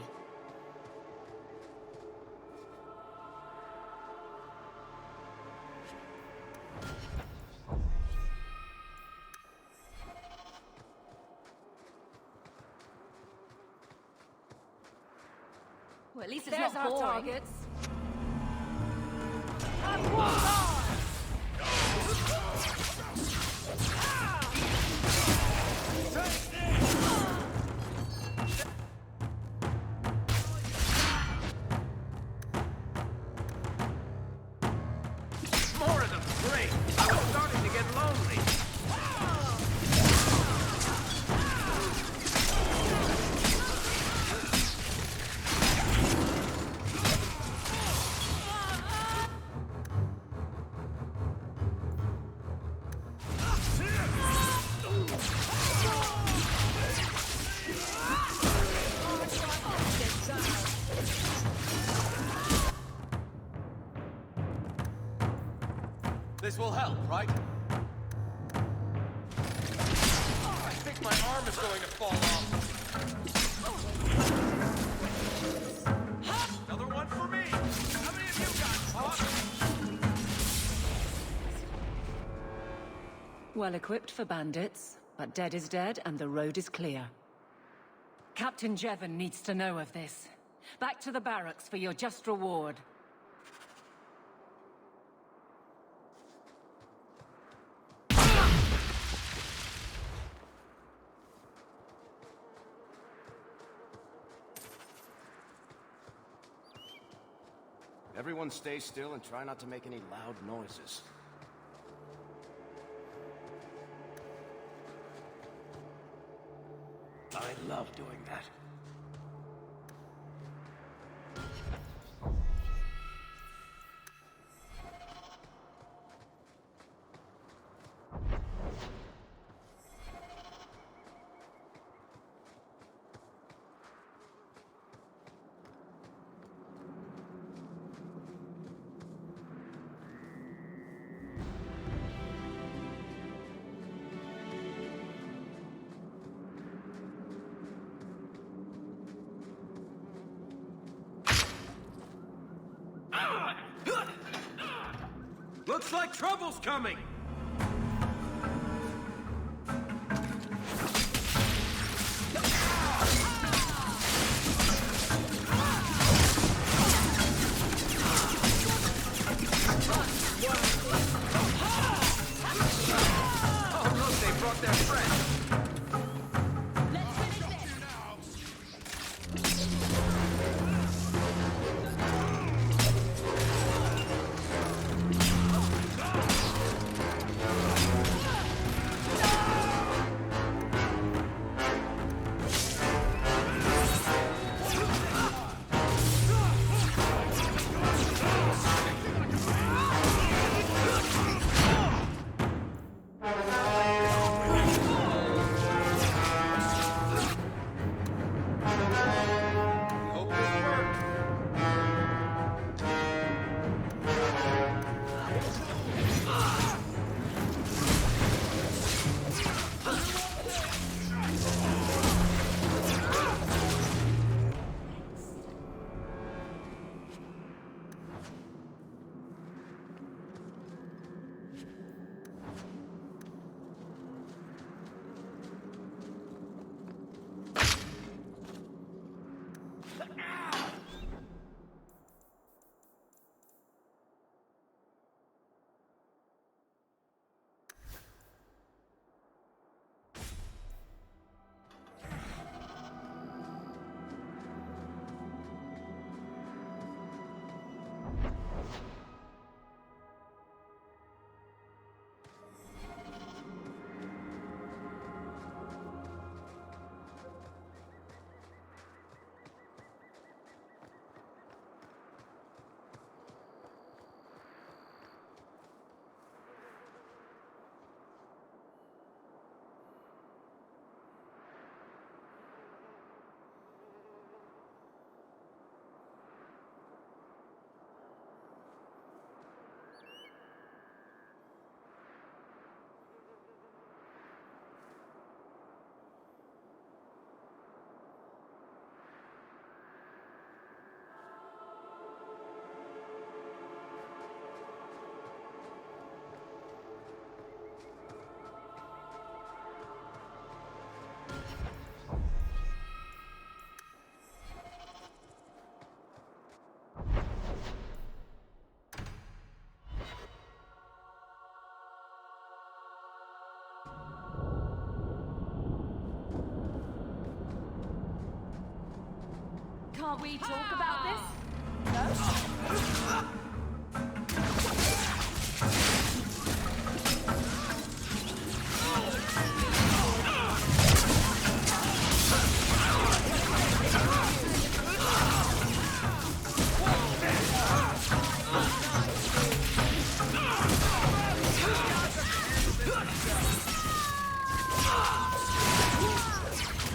Well, at least it's There's not our boring. targets. Up walls on! More of them, great! I was starting to get lonely. This will help, right? I think my arm is going to fall off. Another one for me! How many of you got, Hawk? Well equipped for bandits, but dead is dead and the road is clear. Captain Jevon needs to know of this. Back to the barracks for your just reward. Everyone stay still and try not to make any loud noises. I love doing that. Looks like trouble's coming! Oh look, they brought their friend! Can't we talk about this? No?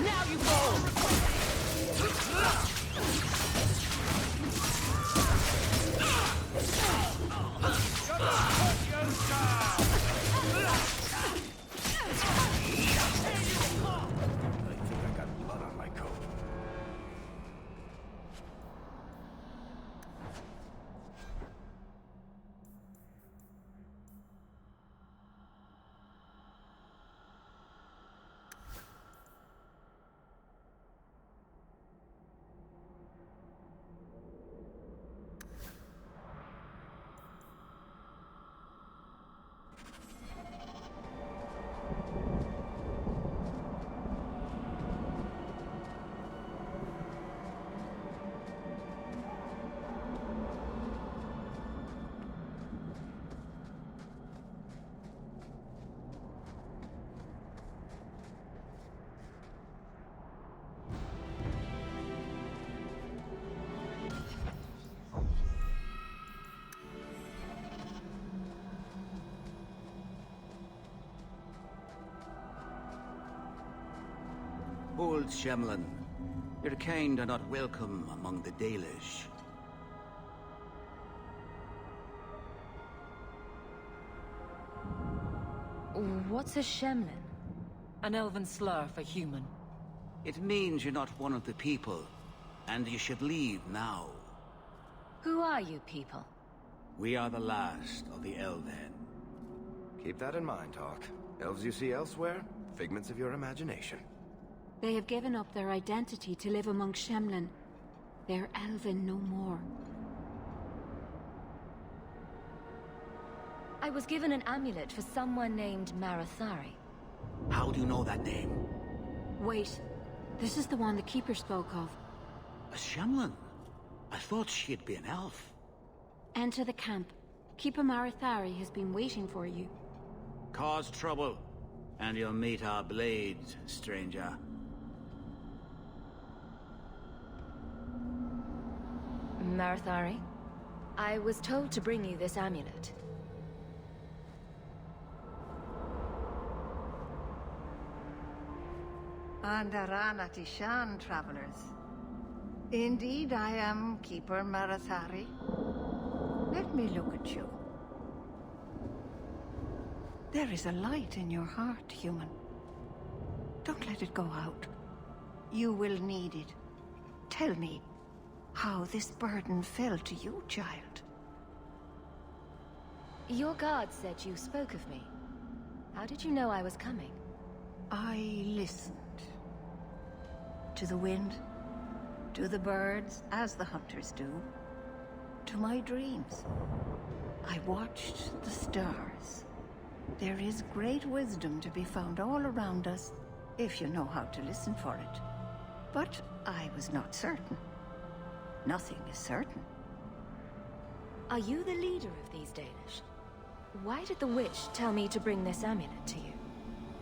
Now you fall! Old Shemlin, your kind are not welcome among the Dalish. What's a Shemlin? An elven slur for human. It means you're not one of the people, and you should leave now. Who are you people? We are the last of the Elven. Keep that in mind, Hawk. Elves you see elsewhere, figments of your imagination. They have given up their identity to live among Shemlin. They're elven no more. I was given an amulet for someone named Marathari. How do you know that name? Wait, this is the one the Keeper spoke of. A Shemlin? I thought she'd be an elf. Enter the camp. Keeper Marathari has been waiting for you. Cause trouble, and you'll meet our blades, stranger. Marathari, I was told to bring you this amulet. Andarana Tishan, travelers. Indeed, I am Keeper Marathari. Let me look at you. There is a light in your heart, human. Don't let it go out. You will need it. Tell me how this burden fell to you, child. Your guard said you spoke of me. How did you know I was coming? I listened. To the wind, to the birds, as the hunters do, to my dreams. I watched the stars. There is great wisdom to be found all around us, if you know how to listen for it. But I was not certain. Nothing is certain. Are you the leader of these Dalish? Why did the witch tell me to bring this amulet to you?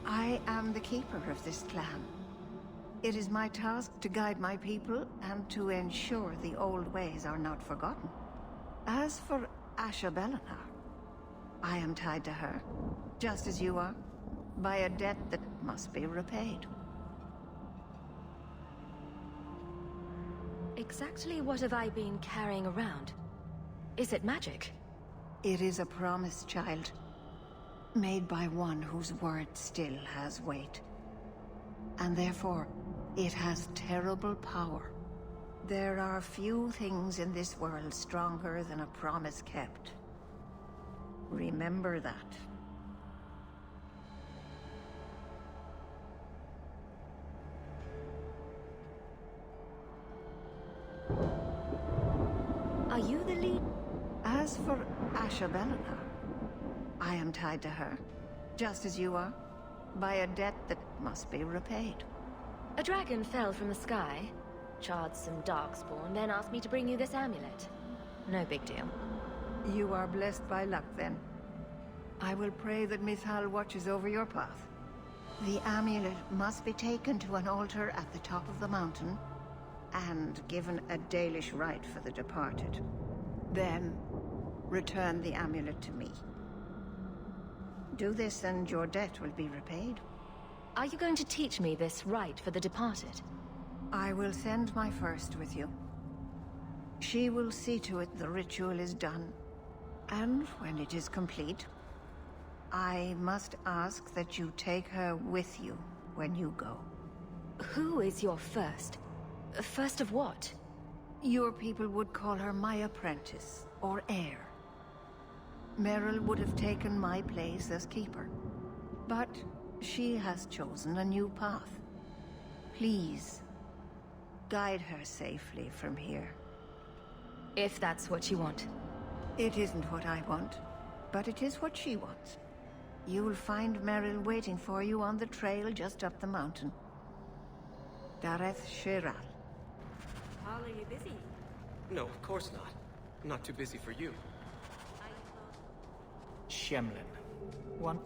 I am the keeper of this clan. It is my task to guide my people and to ensure the old ways are not forgotten. As for Asha Belinar, I am tied to her, just as you are, by a debt that must be repaid. Exactly what have I been carrying around? Is it magic? It is a promise, child. Made by one whose word still has weight. And therefore, it has terrible power. There are few things in this world stronger than a promise kept. Remember that. Are you the lead? As for Asha Belinar, I am tied to her, just as you are, by a debt that must be repaid. A dragon fell from the sky, charred some darkspawn, then asked me to bring you this amulet. No big deal. You are blessed by luck, then. I will pray that Mithal watches over your path. The amulet must be taken to an altar at the top of the mountain, and given a Dalish rite for the departed. Then, return the amulet to me. Do this and your debt will be repaid. Are you going to teach me this rite for the departed? I will send my first with you. She will see to it the ritual is done. And when it is complete, I must ask that you take her with you when you go. Who is your first? First of what? Your people would call her my apprentice, or heir. Meryl would have taken my place as keeper. But she has chosen a new path. Please, guide her safely from here. If that's what you want. It isn't what I want, but it is what she wants. You'll find Meryl waiting for you on the trail just up the mountain. Dareth Shiral. Paul, are you busy? No, of course not. I'm not too busy for you. Shemlin. One.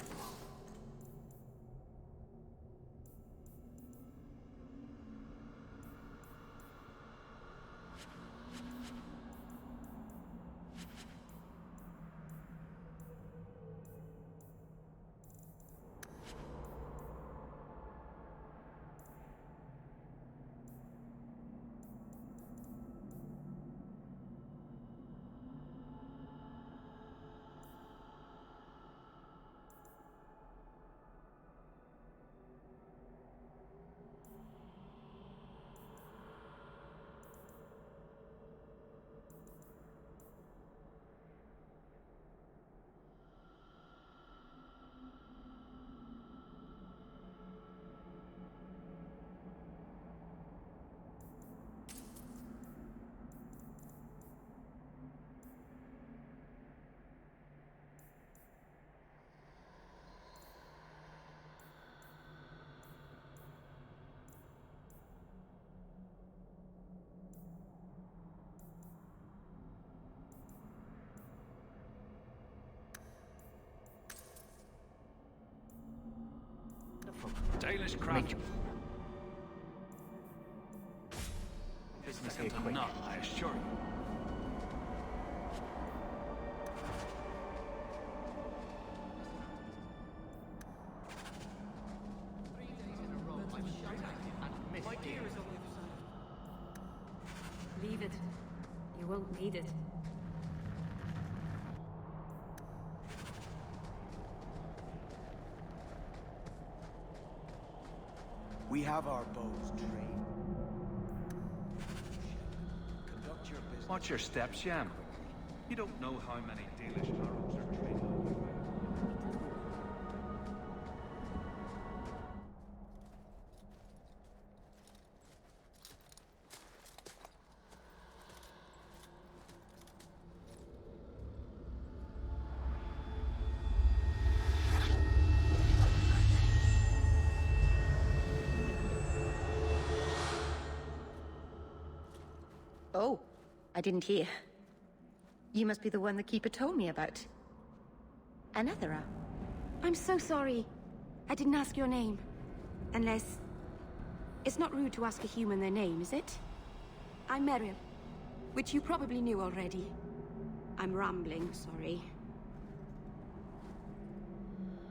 Dalish craft. Business until none, I assure you. Leave it. You won't need it. We have our bows trained. Conduct your business. Watch your steps, Yam. You don't know how many Dalish arrows are trained. Oh, I didn't hear. You must be the one the Keeper told me about. Anethera. I'm so sorry. I didn't ask your name. Unless... It's not rude to ask a human their name, is it? I'm Meryl, which you probably knew already. I'm rambling, sorry.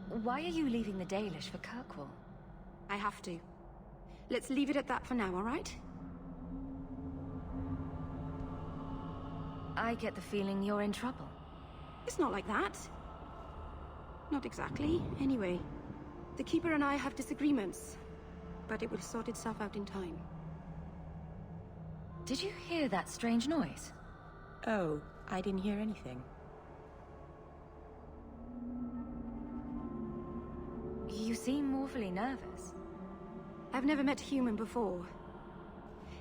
Why are you leaving the Dalish for Kirkwall? I have to. Let's leave it at that for now, all right? I get the feeling you're in trouble. It's not like that. Not exactly, anyway. The Keeper and I have disagreements, but it will sort itself out in time. Did you hear that strange noise? Oh, I didn't hear anything. You seem awfully nervous. I've never met a human before.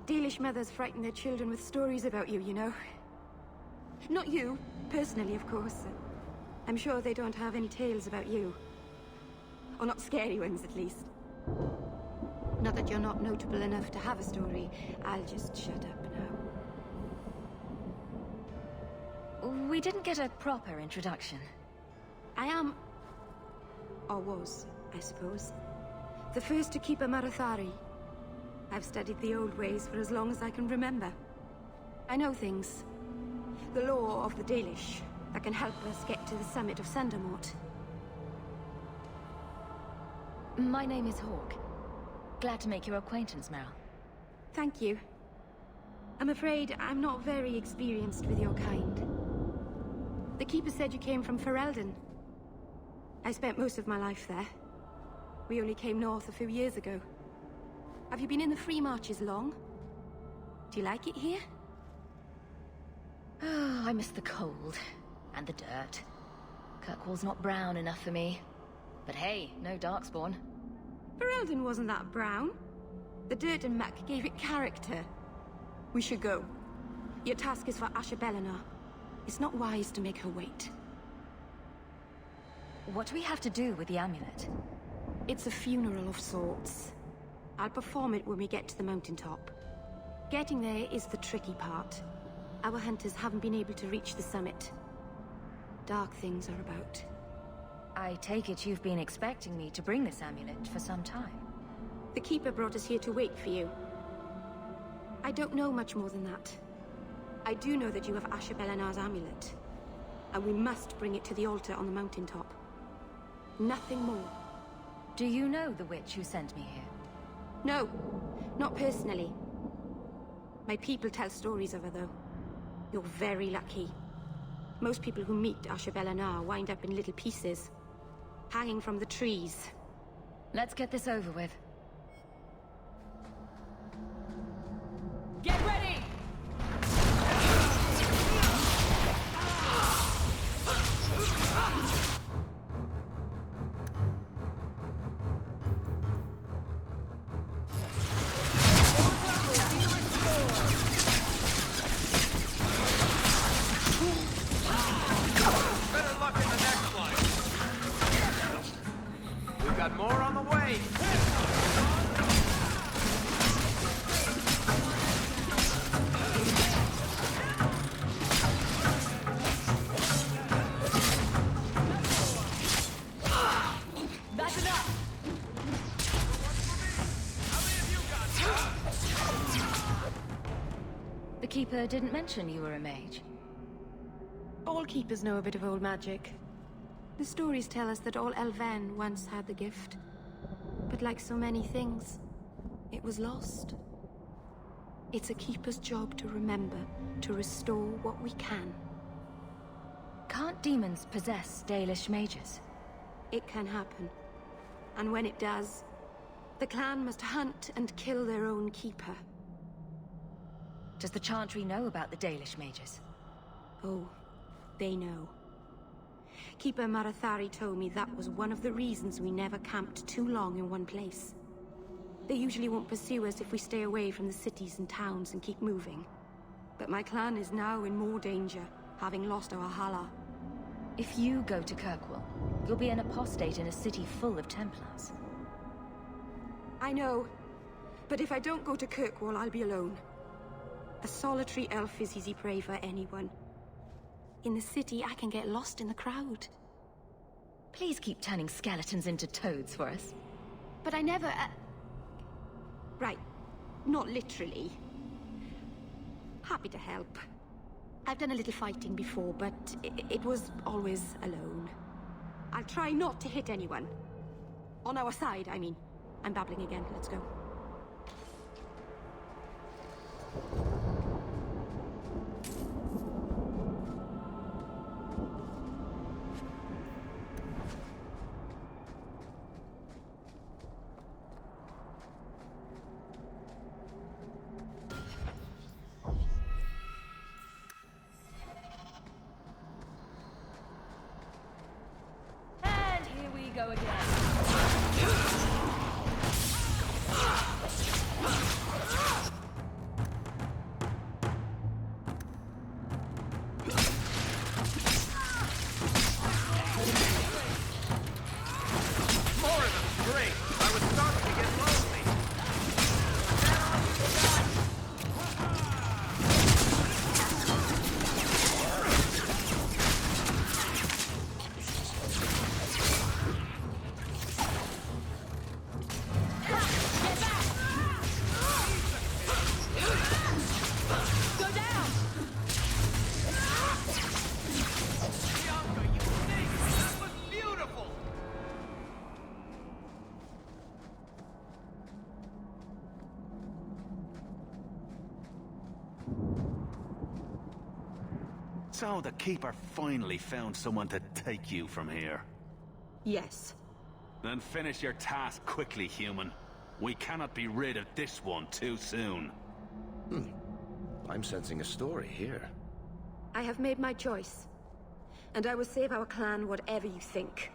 Dalish mothers frighten their children with stories about you, you know. Not you, personally, of course. I'm sure they don't have any tales about you. Or not scary ones, at least. Not that you're not notable enough to have a story. I'll just shut up now. We didn't get a proper introduction. I am... or was, I suppose. The first to keep a Marathari. I've studied the old ways for as long as I can remember. I know things. The law of the Dalish that can help us get to the summit of Sandamort. My name is Hawke. Glad to make your acquaintance, Meryl. Thank you. I'm afraid I'm not very experienced with your kind. The Keeper said you came from Ferelden. I spent most of my life there. We only came north a few years ago. Have you been in the Free Marches long? Do you like it here? Oh, I miss the cold. And the dirt. Kirkwall's not brown enough for me. But hey, no Darkspawn. Ferelden wasn't that brown. The dirt and muck gave it character. We should go. Your task is for Asher Bellinar. It's not wise to make her wait. What do we have to do with the amulet? It's a funeral of sorts. I'll perform it when we get to the mountaintop. Getting there is the tricky part. Our hunters haven't been able to reach the summit. Dark things are about. I take it you've been expecting me to bring this amulet for some time. The Keeper brought us here to wait for you. I don't know much more than that. I do know that you have Asher Bellinar's amulet. And we must bring it to the altar on the mountaintop. Nothing more. Do you know the witch who sent me here? No, not personally. My people tell stories of her, though. You're very lucky. Most people who meet Asher Bellinar wind up in little pieces, hanging from the trees. Let's get this over with. Get ready! More on the way! That's enough! Keeper didn't mention you were a mage. All keepers know a bit of old magic. The stories tell us that all Elven once had the gift. But like so many things, it was lost. It's a keeper's job to remember, to restore what we can. Can't demons possess Dalish mages? It can happen. And when it does, the clan must hunt and kill their own keeper. Does the Chantry know about the Dalish mages? Oh, they know. Keeper Marathari told me that was one of the reasons we never camped too long in one place. They usually won't pursue us if we stay away from the cities and towns and keep moving. But my clan is now in more danger, having lost our Hala. If you go to Kirkwall, you'll be an apostate in a city full of Templars. I know. But if I don't go to Kirkwall, I'll be alone. A solitary elf is easy prey for anyone. In the city, I can get lost in the crowd. Please keep turning skeletons into toads for us. But I never... Right. Not literally. Happy to help. I've done a little fighting before, but it was always alone. I'll try not to hit anyone. On our side, I mean. I'm babbling again. Let's go. And here we go again. So the Keeper finally found someone to take you from here. Yes. Then finish your task quickly, human. We cannot be rid of this one too soon. I'm sensing a story here. I have made my choice. And I will save our clan whatever you think.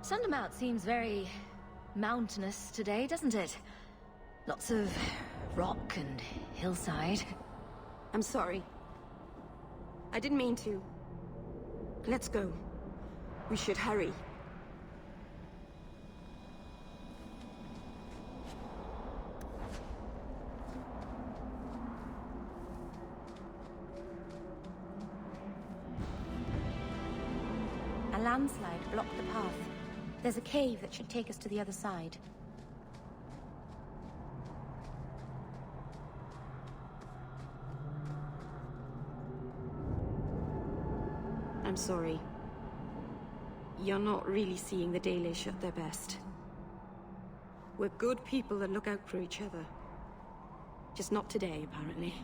Sundermount seems very mountainous today, doesn't it? Lots of rock and hillside. I'm sorry. I didn't mean to. Let's go. We should hurry. A landslide blocked the path. There's a cave that should take us to the other side. I'm sorry. You're not really seeing the Dalish at their best. We're good people that look out for each other. Just not today, apparently.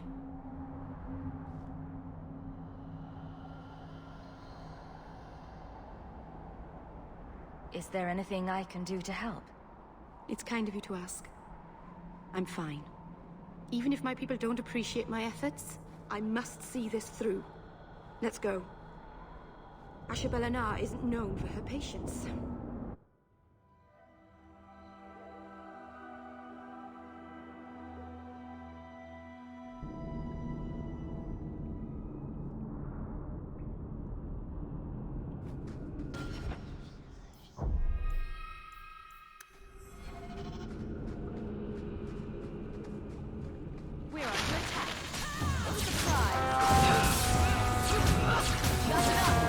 Is there anything I can do to help? It's kind of you to ask. I'm fine. Even if my people don't appreciate my efforts, I must see this through. Let's go. Ashabel Anar isn't known for her patience. We're under attack. What a surprise! Shut it up!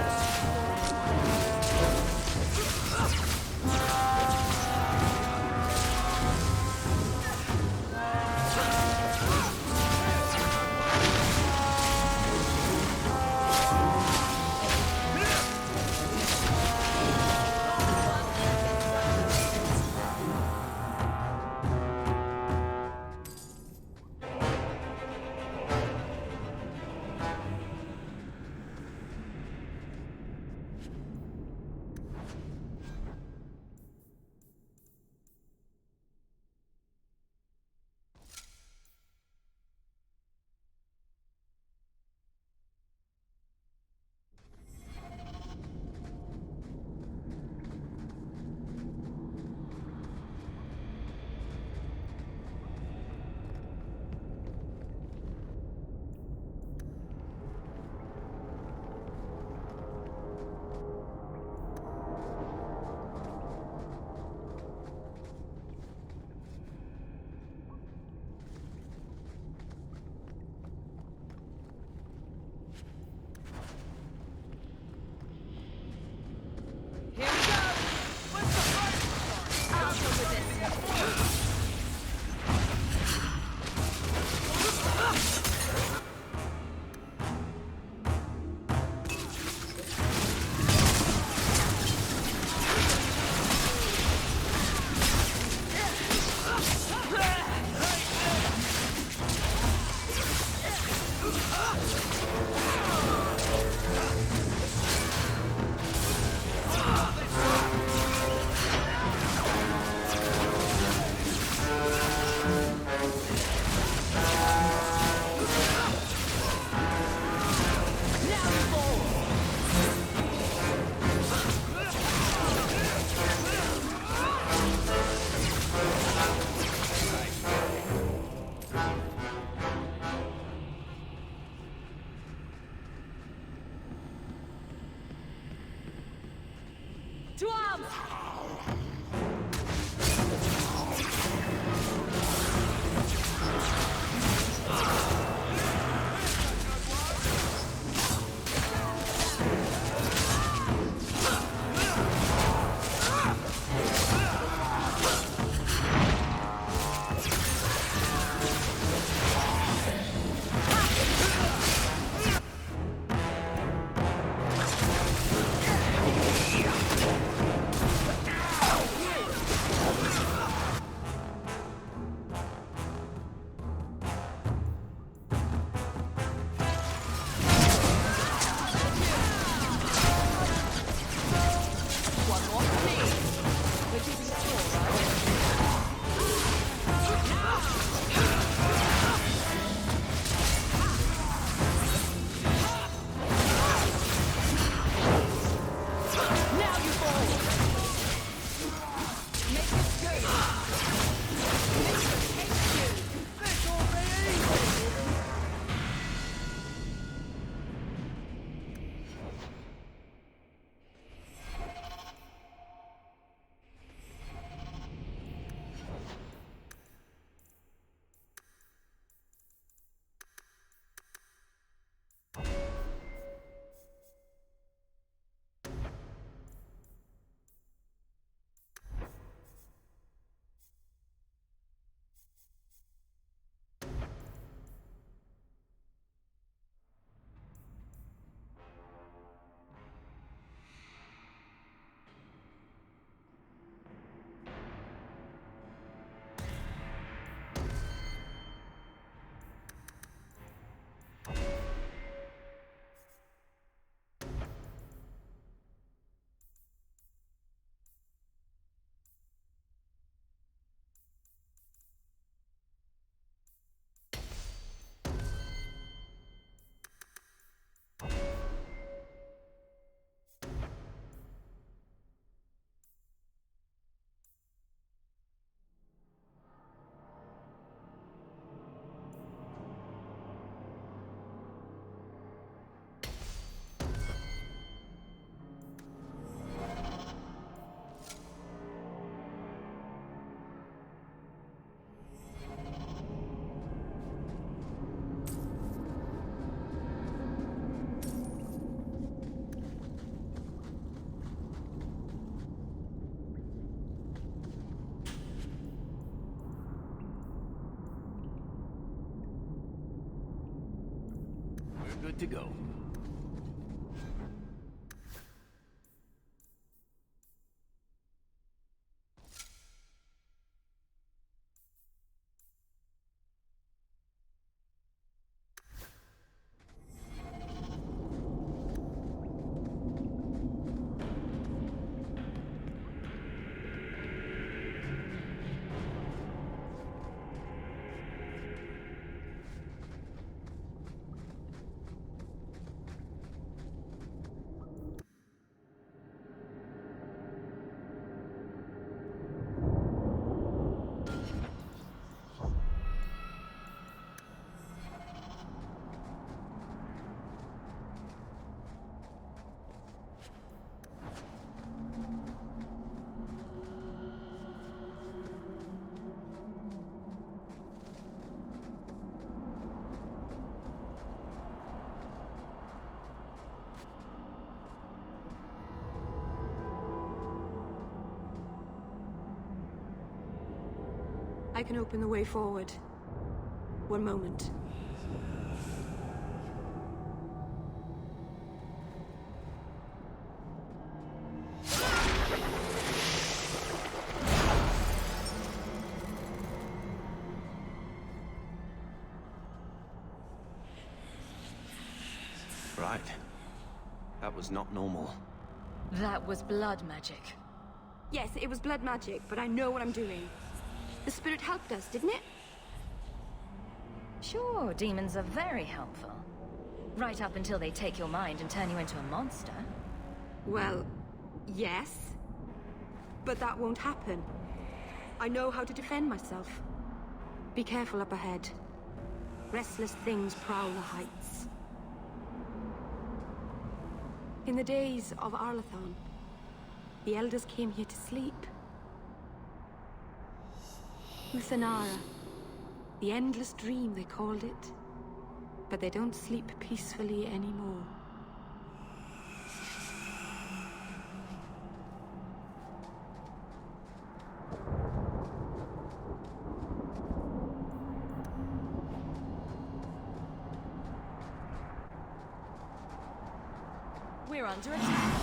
to go. I can open the way forward. One moment. Right. That was not normal. That was blood magic. Yes, it was blood magic, but I know what I'm doing. The spirit helped us, didn't it? Sure, demons are very helpful. Right up until they take your mind and turn you into a monster. Well, yes. But that won't happen. I know how to defend myself. Be careful up ahead. Restless things prowl the heights. In the days of Arlathon, the elders came here to sleep. Uthanara. The endless dream, they called it. But they don't sleep peacefully anymore. We're under attack.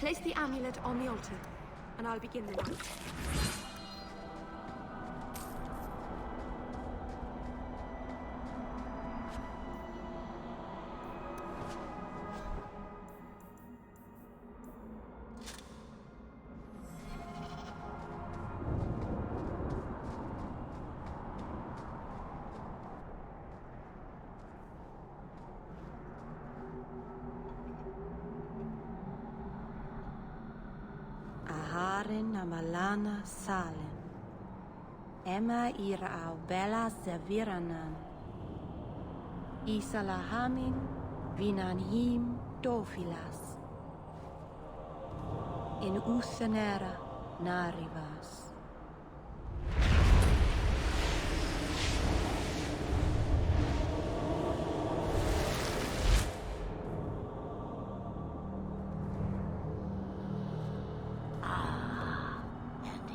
Place the amulet on the altar, and I'll begin the rite. Aharin amalana salen. Emma ira au bella zeviranan. Isalahamin vinanhim dofilas. In usanera narivas.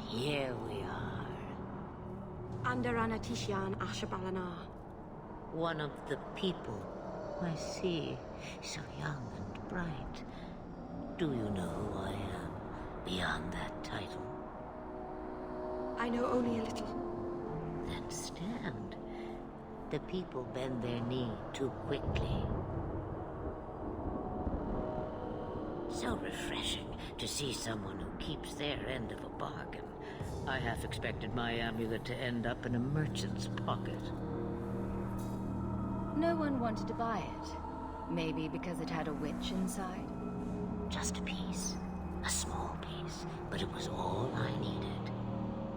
Here we are. Under Anatishan Ashabalana. One of the people. I see. So young and bright. Do you know who I am? Beyond that title? I know only a little. Then stand. The people bend their knee too quickly. So refreshing to see someone who keeps their end of a bargain. I half expected my amulet to end up in a merchant's pocket. No one wanted to buy it. Maybe because it had a witch inside? Just a piece. A small piece. But it was all I needed.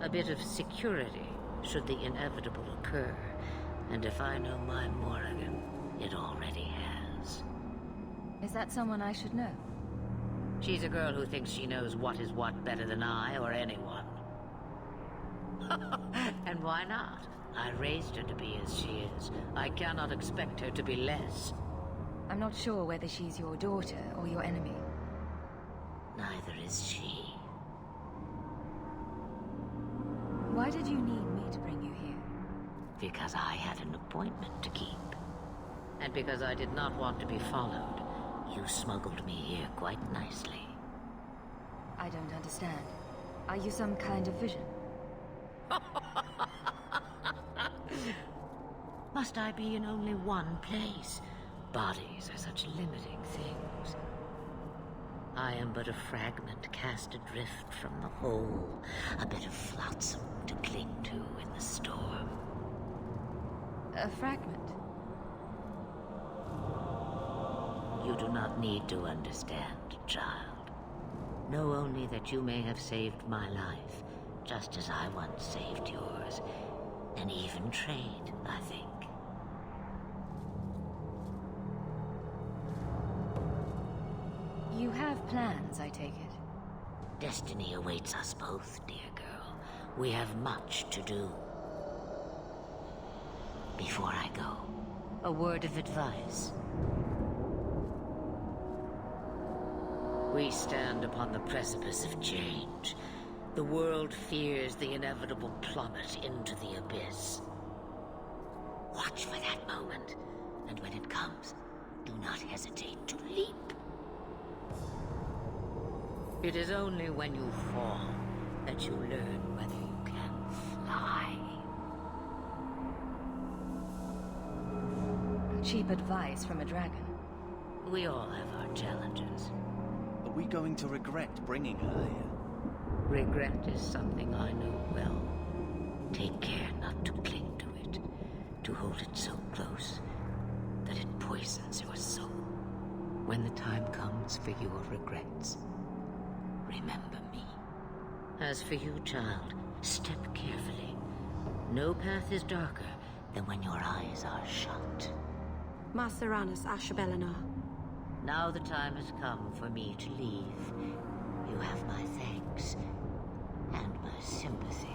A bit of security, should the inevitable occur. And if I know my Morrigan, it already has. Is that someone I should know? She's a girl who thinks she knows what is what better than I or anyone. And why not? I raised her to be as she is. I cannot expect her to be less. I'm not sure whether she's your daughter or your enemy. Neither is she. Why did you need me to bring you here? Because I had an appointment to keep. And because I did not want to be followed. You smuggled me here quite nicely. I don't understand. Are you some kind of vision? Must I be in only one place? Bodies are such limiting things. I am but a fragment cast adrift from the whole. A bit of flotsam to cling to in the storm. A fragment? You do not need to understand, child. Know only that you may have saved my life, just as I once saved yours. An even trade, I think. You have plans, I take it? Destiny awaits us both, dear girl. We have much to do. Before I go, a word of advice. We stand upon the precipice of change. The world fears the inevitable plummet into the abyss. Watch for that moment, and when it comes, do not hesitate to leap. It is only when you fall that you learn whether you can fly. Cheap advice from a dragon. We all have our challenges. Are we going to regret bringing her here? Regret is something I know well. Take care not to cling to it, to hold it so close that it poisons your soul. When the time comes for your regrets, remember me. As for you, child, step carefully. No path is darker than when your eyes are shut. Maceranus Ashabelana. Now the time has come for me to leave. You have my thanks and my sympathy.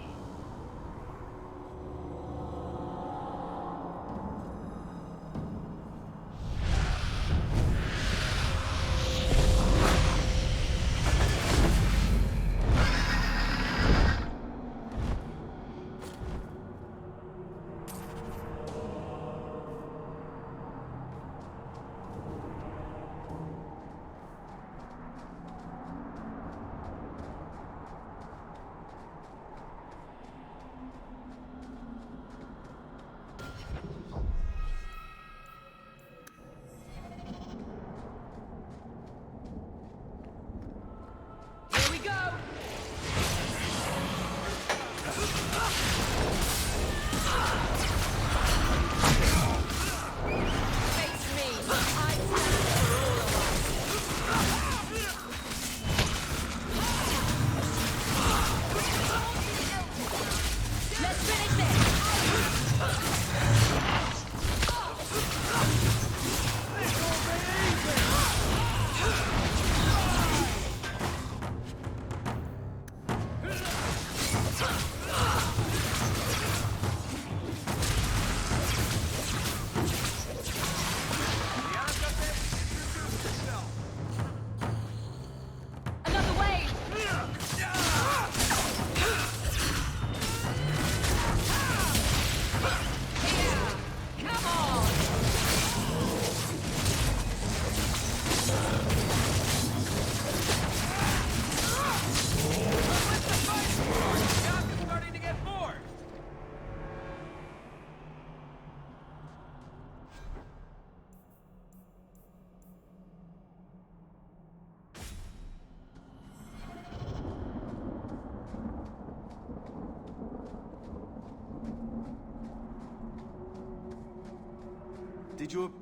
Did you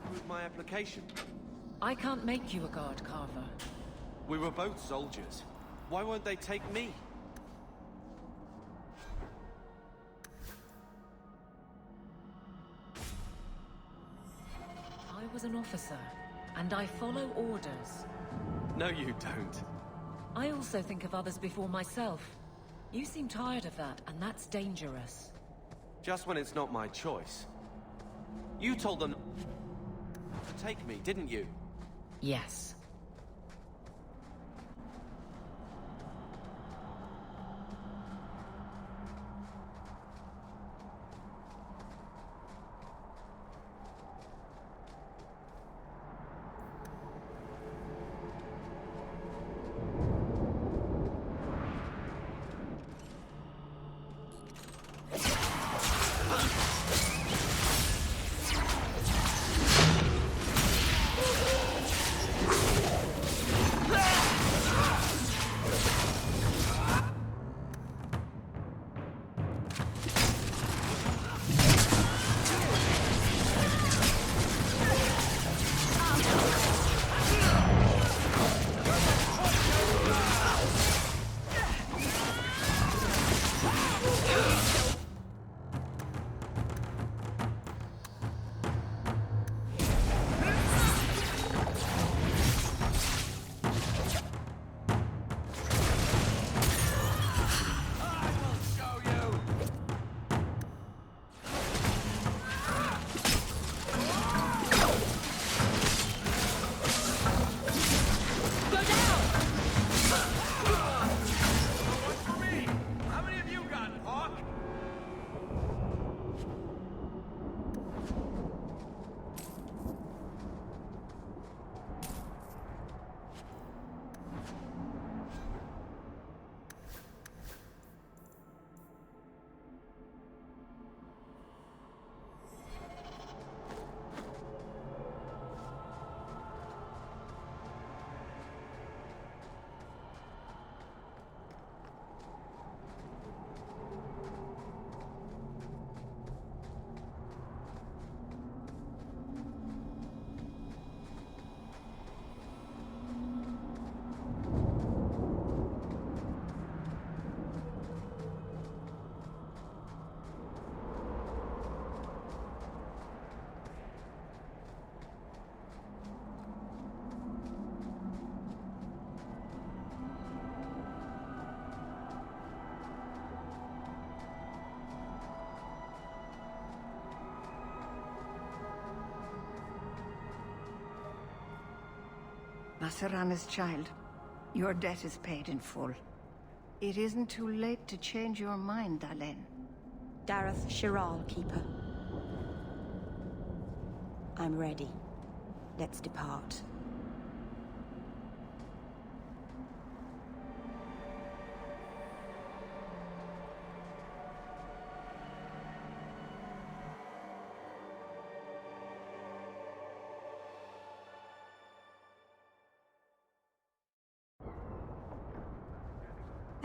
approve my application? I can't make you a guard, Carver. We were both soldiers. Why won't they take me? I was an officer, and I follow orders. No, you don't. I also think of others before myself. You seem tired of that, and that's dangerous. Just when it's not my choice. You told them to take me, didn't you? Yes. Masarana's child, your debt is paid in full. It isn't too late to change your mind, Dalen. Dareth Shiral, Keeper. I'm ready. Let's depart.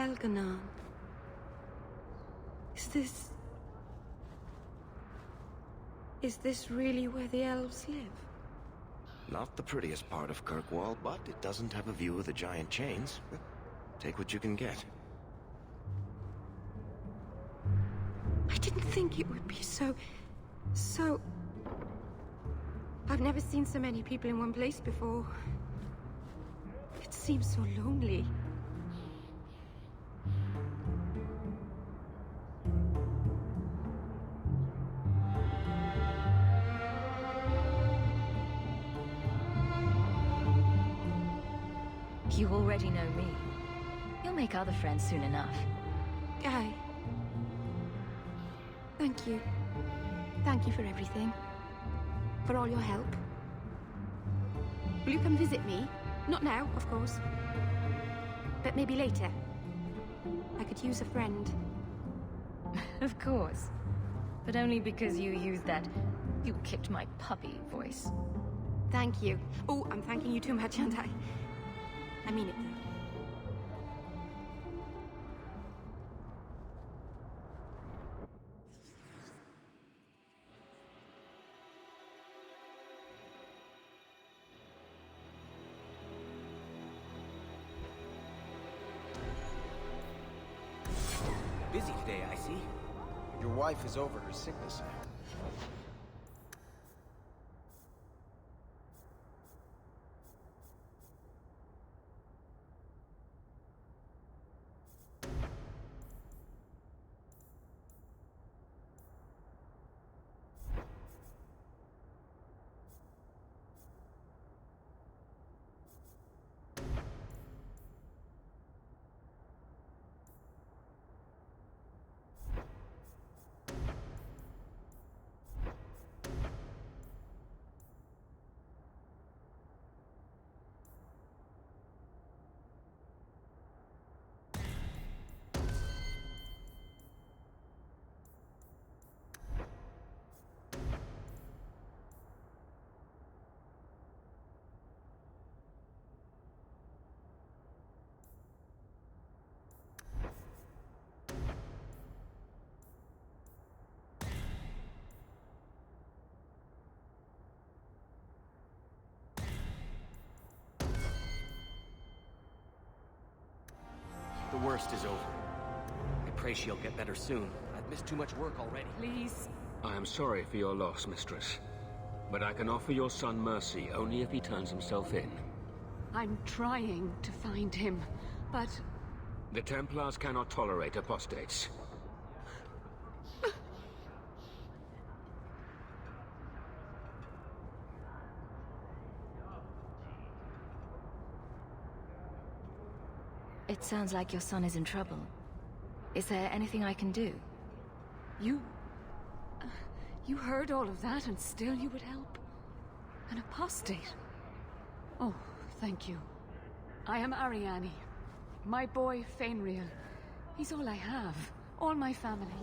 Elganon. Is this really where the elves live? Not the prettiest part of Kirkwall, but it doesn't have a view of the giant chains. Take what you can get. I didn't think it would be so... I've never seen so many people in one place before. It seems so lonely. You already know me. You'll make other friends soon enough. Aye. Thank you. Thank you for everything. For all your help. Will you come visit me? Not now, of course. But maybe later. I could use a friend. Of course. But only because you used that "you kicked my puppy" voice. Thank you. Oh, I'm thanking you too much, aren't I? I mean it, though. Busy today, I see. Your wife is over her sickness. The worst is over. I pray she'll get better soon. I've missed too much work already. Please. I am sorry for your loss, mistress. But I can offer your son mercy only if he turns himself in. I'm trying to find him, but... The Templars cannot tolerate apostates. It sounds like your son is in trouble. Is there anything I can do? You heard all of that and still you would help? An apostate? Oh, thank you. I am Ariane. My boy, Fainriel. He's all I have. All my family.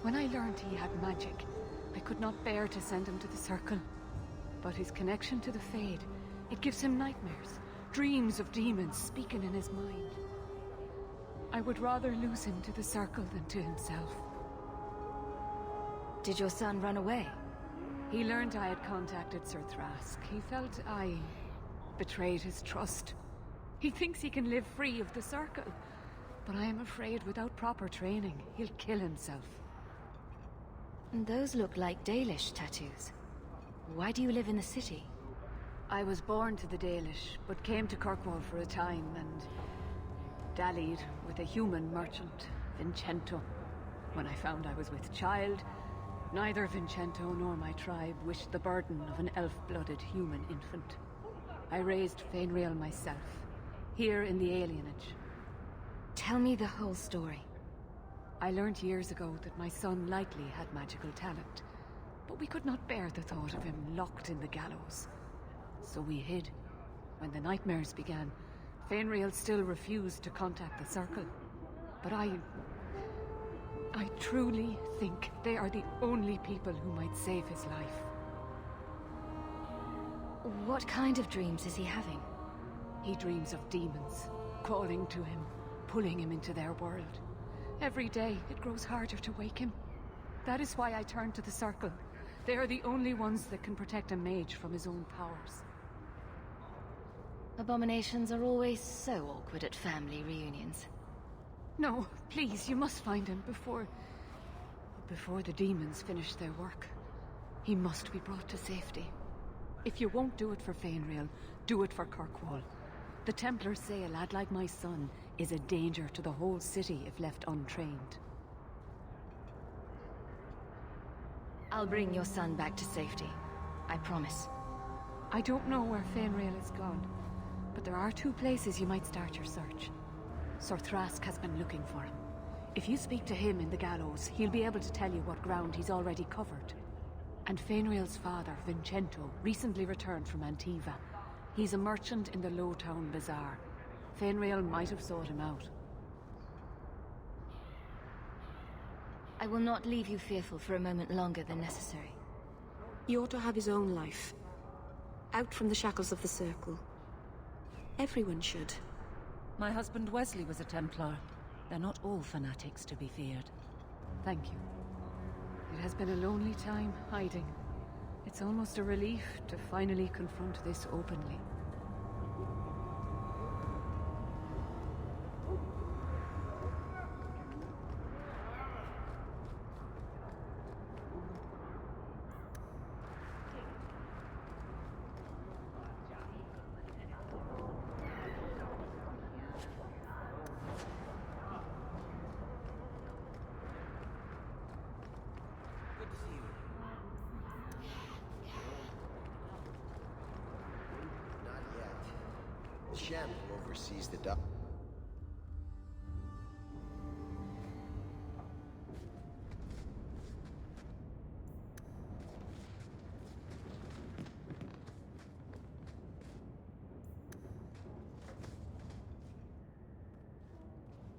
When I learned he had magic, I could not bear to send him to the Circle. But his connection to the Fade, it gives him nightmares. Dreams of demons speaking in his mind. I would rather lose him to the Circle than to himself. Did your son run away? He learned I had contacted Sir Thrask. He felt I betrayed his trust. He thinks he can live free of the Circle. But I am afraid without proper training, he'll kill himself. And those look like Dalish tattoos. Why do you live in the city? I was born to the Dalish, but came to Kirkwall for a time and dallied with a human merchant, Vincento. When I found I was with child, neither Vincento nor my tribe wished the burden of an elf-blooded human infant. I raised Fainriel myself, here in the alienage. Tell me the whole story. I learned years ago that my son likely had magical talent, but we could not bear the thought of him locked in the gallows. So we hid. When the nightmares began, Fainriel still refused to contact the Circle. But I truly think they are the only people who might save his life. What kind of dreams is he having? He dreams of demons, calling to him, pulling him into their world. Every day, it grows harder to wake him. That is why I turned to the Circle. They are the only ones that can protect a mage from his own powers. Abominations are always so awkward at family reunions. No, please, you must find him before the demons finish their work. He must be brought to safety. If you won't do it for Fainriel, do it for Kirkwall. The Templars say a lad like my son is a danger to the whole city if left untrained. I'll bring your son back to safety. I promise. I don't know where Fainriel is gone, but there are 2 places you might start your search. Sir Thrask has been looking for him. If you speak to him in the gallows, he'll be able to tell you what ground he's already covered. And Fainriel's father, Vincento, recently returned from Antiva. He's a merchant in the Lowtown Bazaar. Fainriel might have sought him out. I will not leave you fearful for a moment longer than necessary. He ought to have his own life. Out from the shackles of the Circle. Everyone should. My husband Wesley was a Templar. They're not all fanatics to be feared. Thank you. It has been a lonely time hiding. It's almost a relief to finally confront this openly. Shem, who oversees the dock.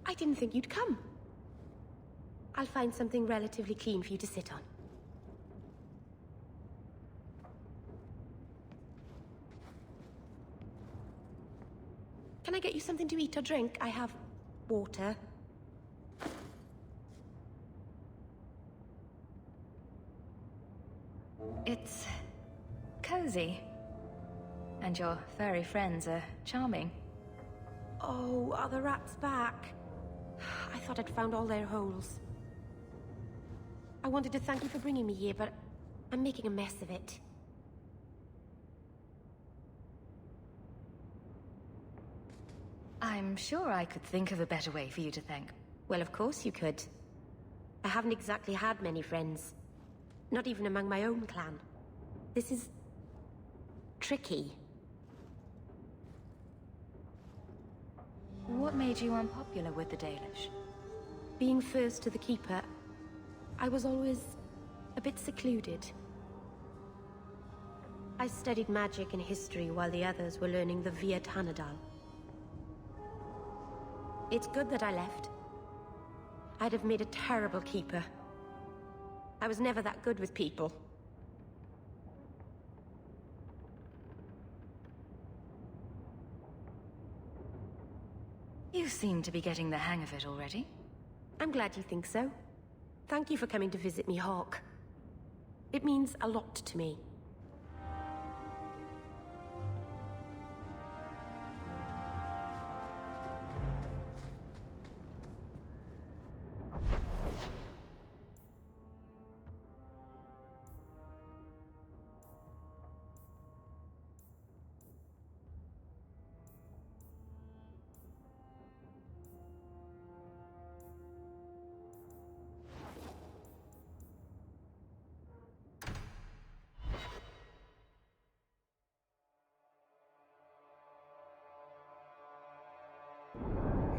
I didn't think you'd come. I'll find something relatively clean for you to sit on. Can I get you something to eat or drink? I have water. It's cozy. And your furry friends are charming. Oh, are the rats back? I thought I'd found all their holes. I wanted to thank you for bringing me here, but I'm making a mess of it. I'm sure I could think of a better way for you to thank. Well, of course you could. I haven't exactly had many friends. Not even among my own clan. This is... tricky. What made you unpopular with the Dalish? Being first to the Keeper, I was always a bit secluded. I studied magic and history while the others were learning the Via Tanadal. It's good that I left. I'd have made a terrible Keeper. I was never that good with people. You seem to be getting the hang of it already. I'm glad you think so. Thank you for coming to visit me, Hawke. It means a lot to me.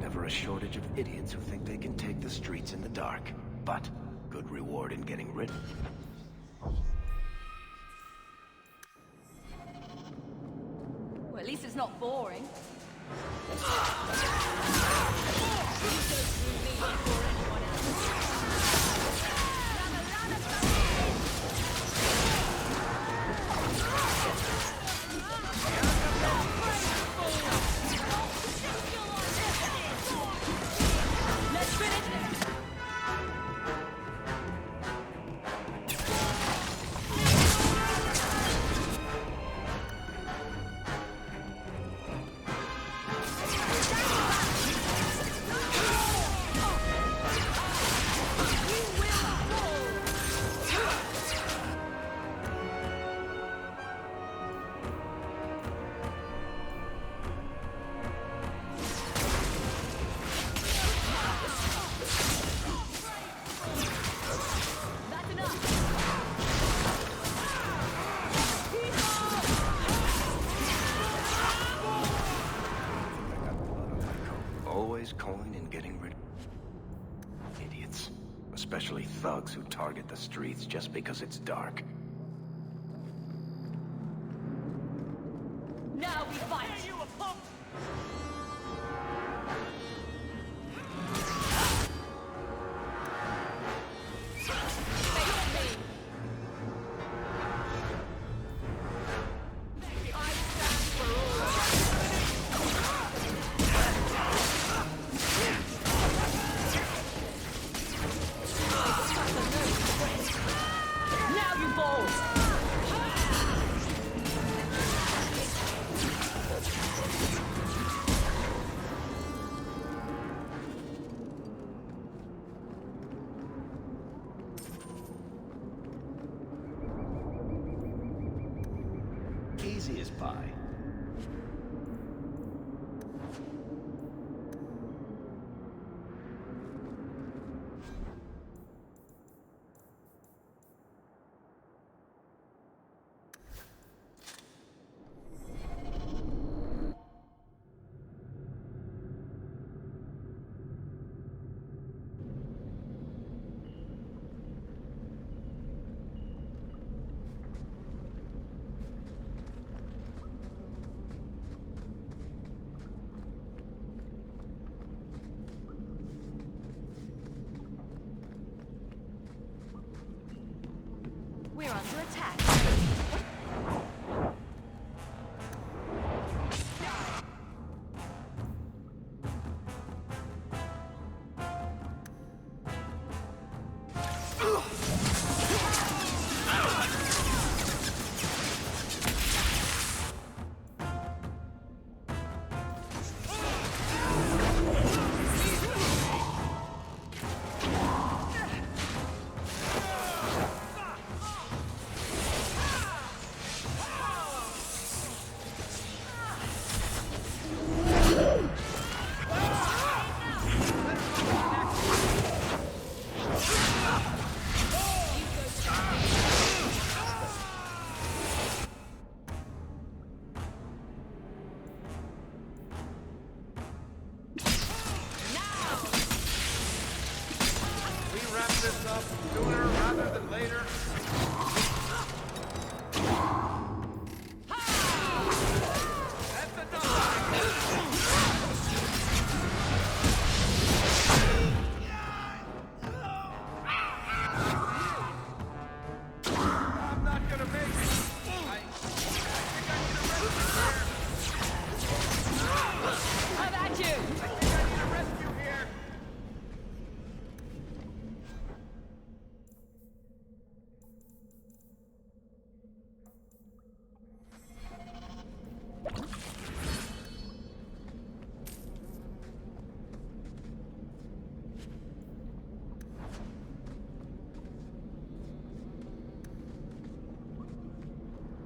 Never a shortage of idiots who think they can take the streets in the dark. But good reward in getting rid of them. Well, at least it's not boring. this coin and getting rid of idiots. Especially thugs who target the streets just because it's dark. Now we fight! Easy as pie. We're under attack.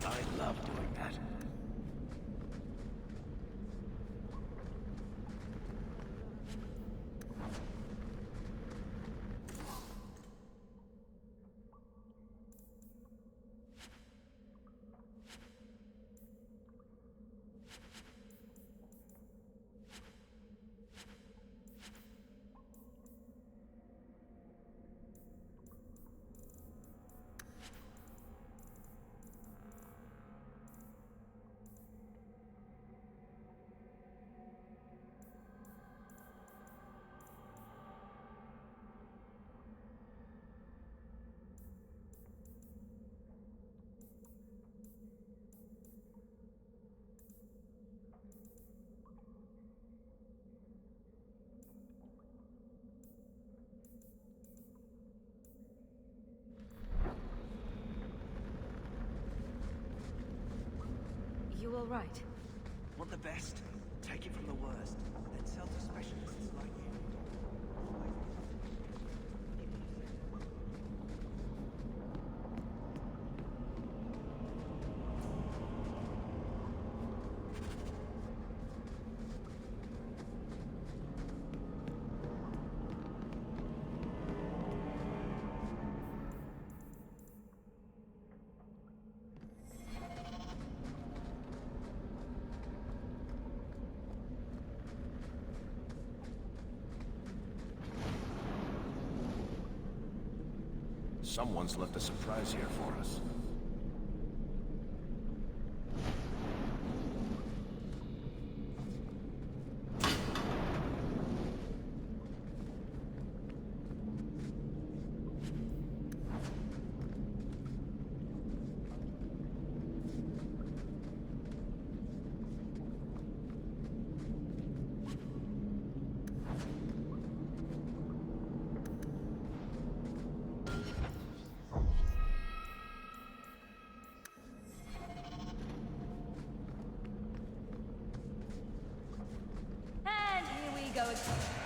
I love doing that. You all right? Want the best? Take it from the worst. Then sell to specialists like you. Someone's left a surprise here for us. And here we go again.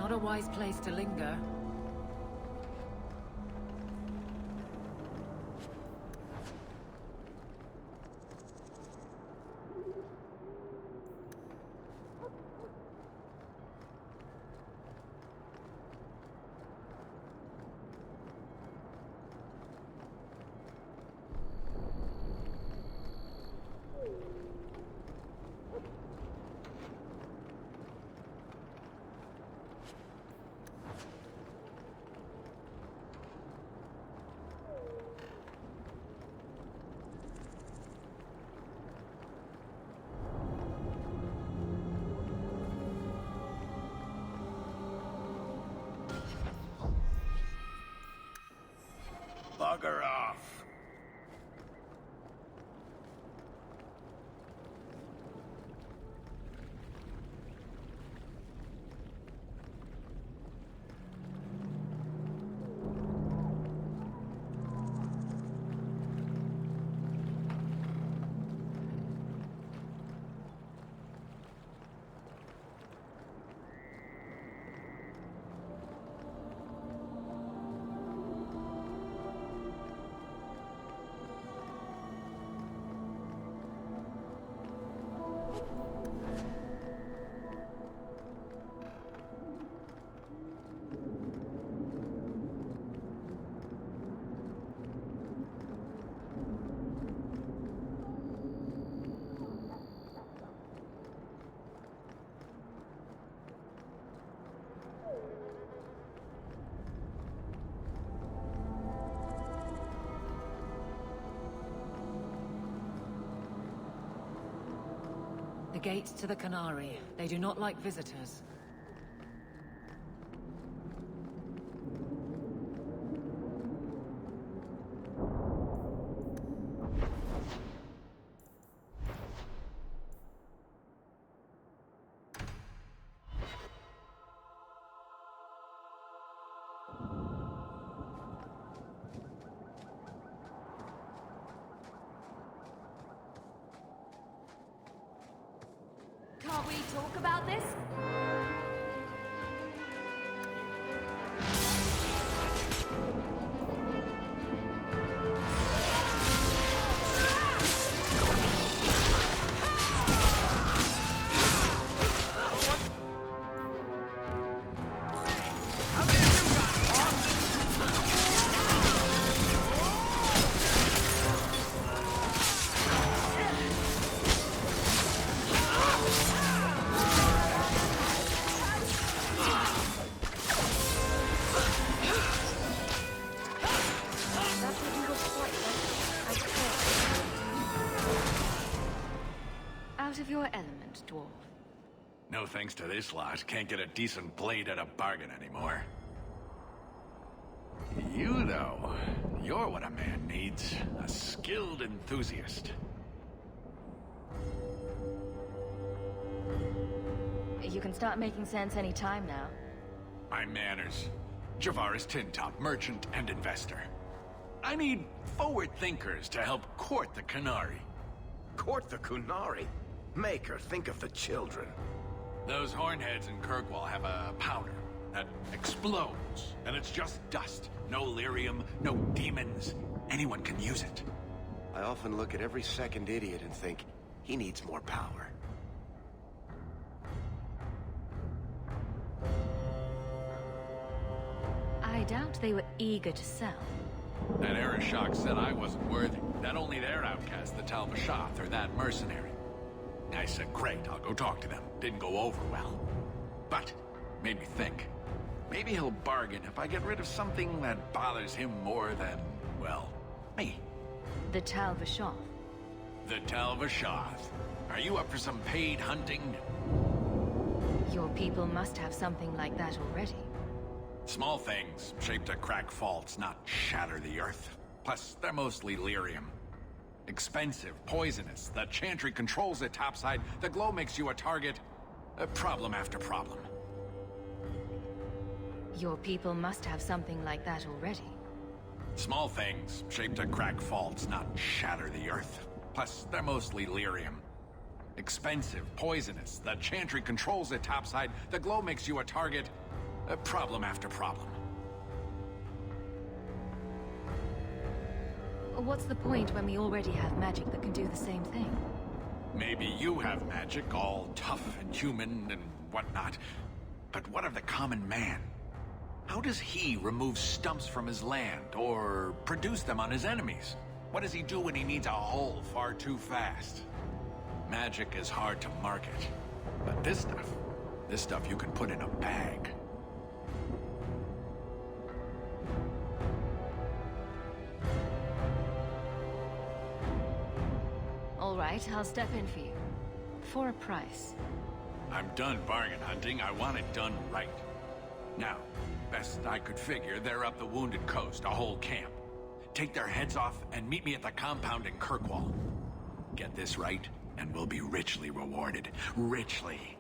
Not a wise place to linger. Bugger off. The gates to the Canary. They do not like visitors. Can't we talk about this? Out of your element, dwarf. No thanks to this lot, can't get a decent blade at a bargain anymore. You, though, you're what a man needs. A skilled enthusiast. You can start making sense any time now. My manners. Javaris Tintop, merchant and investor. I need forward thinkers to help court the Canary. Court the Kunari? Maker, think of the children. Those hornheads in Kirkwall have a powder that explodes, and it's just dust. No lyrium, no demons. Anyone can use it. I often look at every second idiot and think, he needs more power. I doubt they were eager to sell. That Arishok said I wasn't worthy. That only their outcast, the Tal Vashath, or that mercenary. I said, great, I'll go talk to them. Didn't go over well. But, made me think. Maybe he'll bargain if I get rid of something that bothers him more than, well, me. The Tal Vashath. The Tal Vashath. Are you up for some paid hunting? Your people must have something like that already. Small things, shaped to crack faults, not shatter the earth. Plus, they're mostly lyrium. Expensive, poisonous. The Chantry controls it topside. The glow makes you a target. Problem after problem. Your people must have something like that already. Small things, shaped to crack faults, not shatter the earth. Plus, they're mostly lyrium. Expensive, poisonous. The Chantry controls it topside. The glow makes you a target. Problem after problem. What's the point when we already have magic that can do the same thing? Maybe you have magic, all tough and human and whatnot. But what of the common man? How does he remove stumps from his land, or produce them on his enemies? What does he do when he needs a hole far too fast? Magic is hard to market. But this stuff you can put in a bag. All right, I'll step in for you. For a price. I'm done bargain hunting. I want it done right. Now, best I could figure, they're up the Wounded Coast, a whole camp. Take their heads off and meet me at the compound in Kirkwall. Get this right, and we'll be richly rewarded. Richly.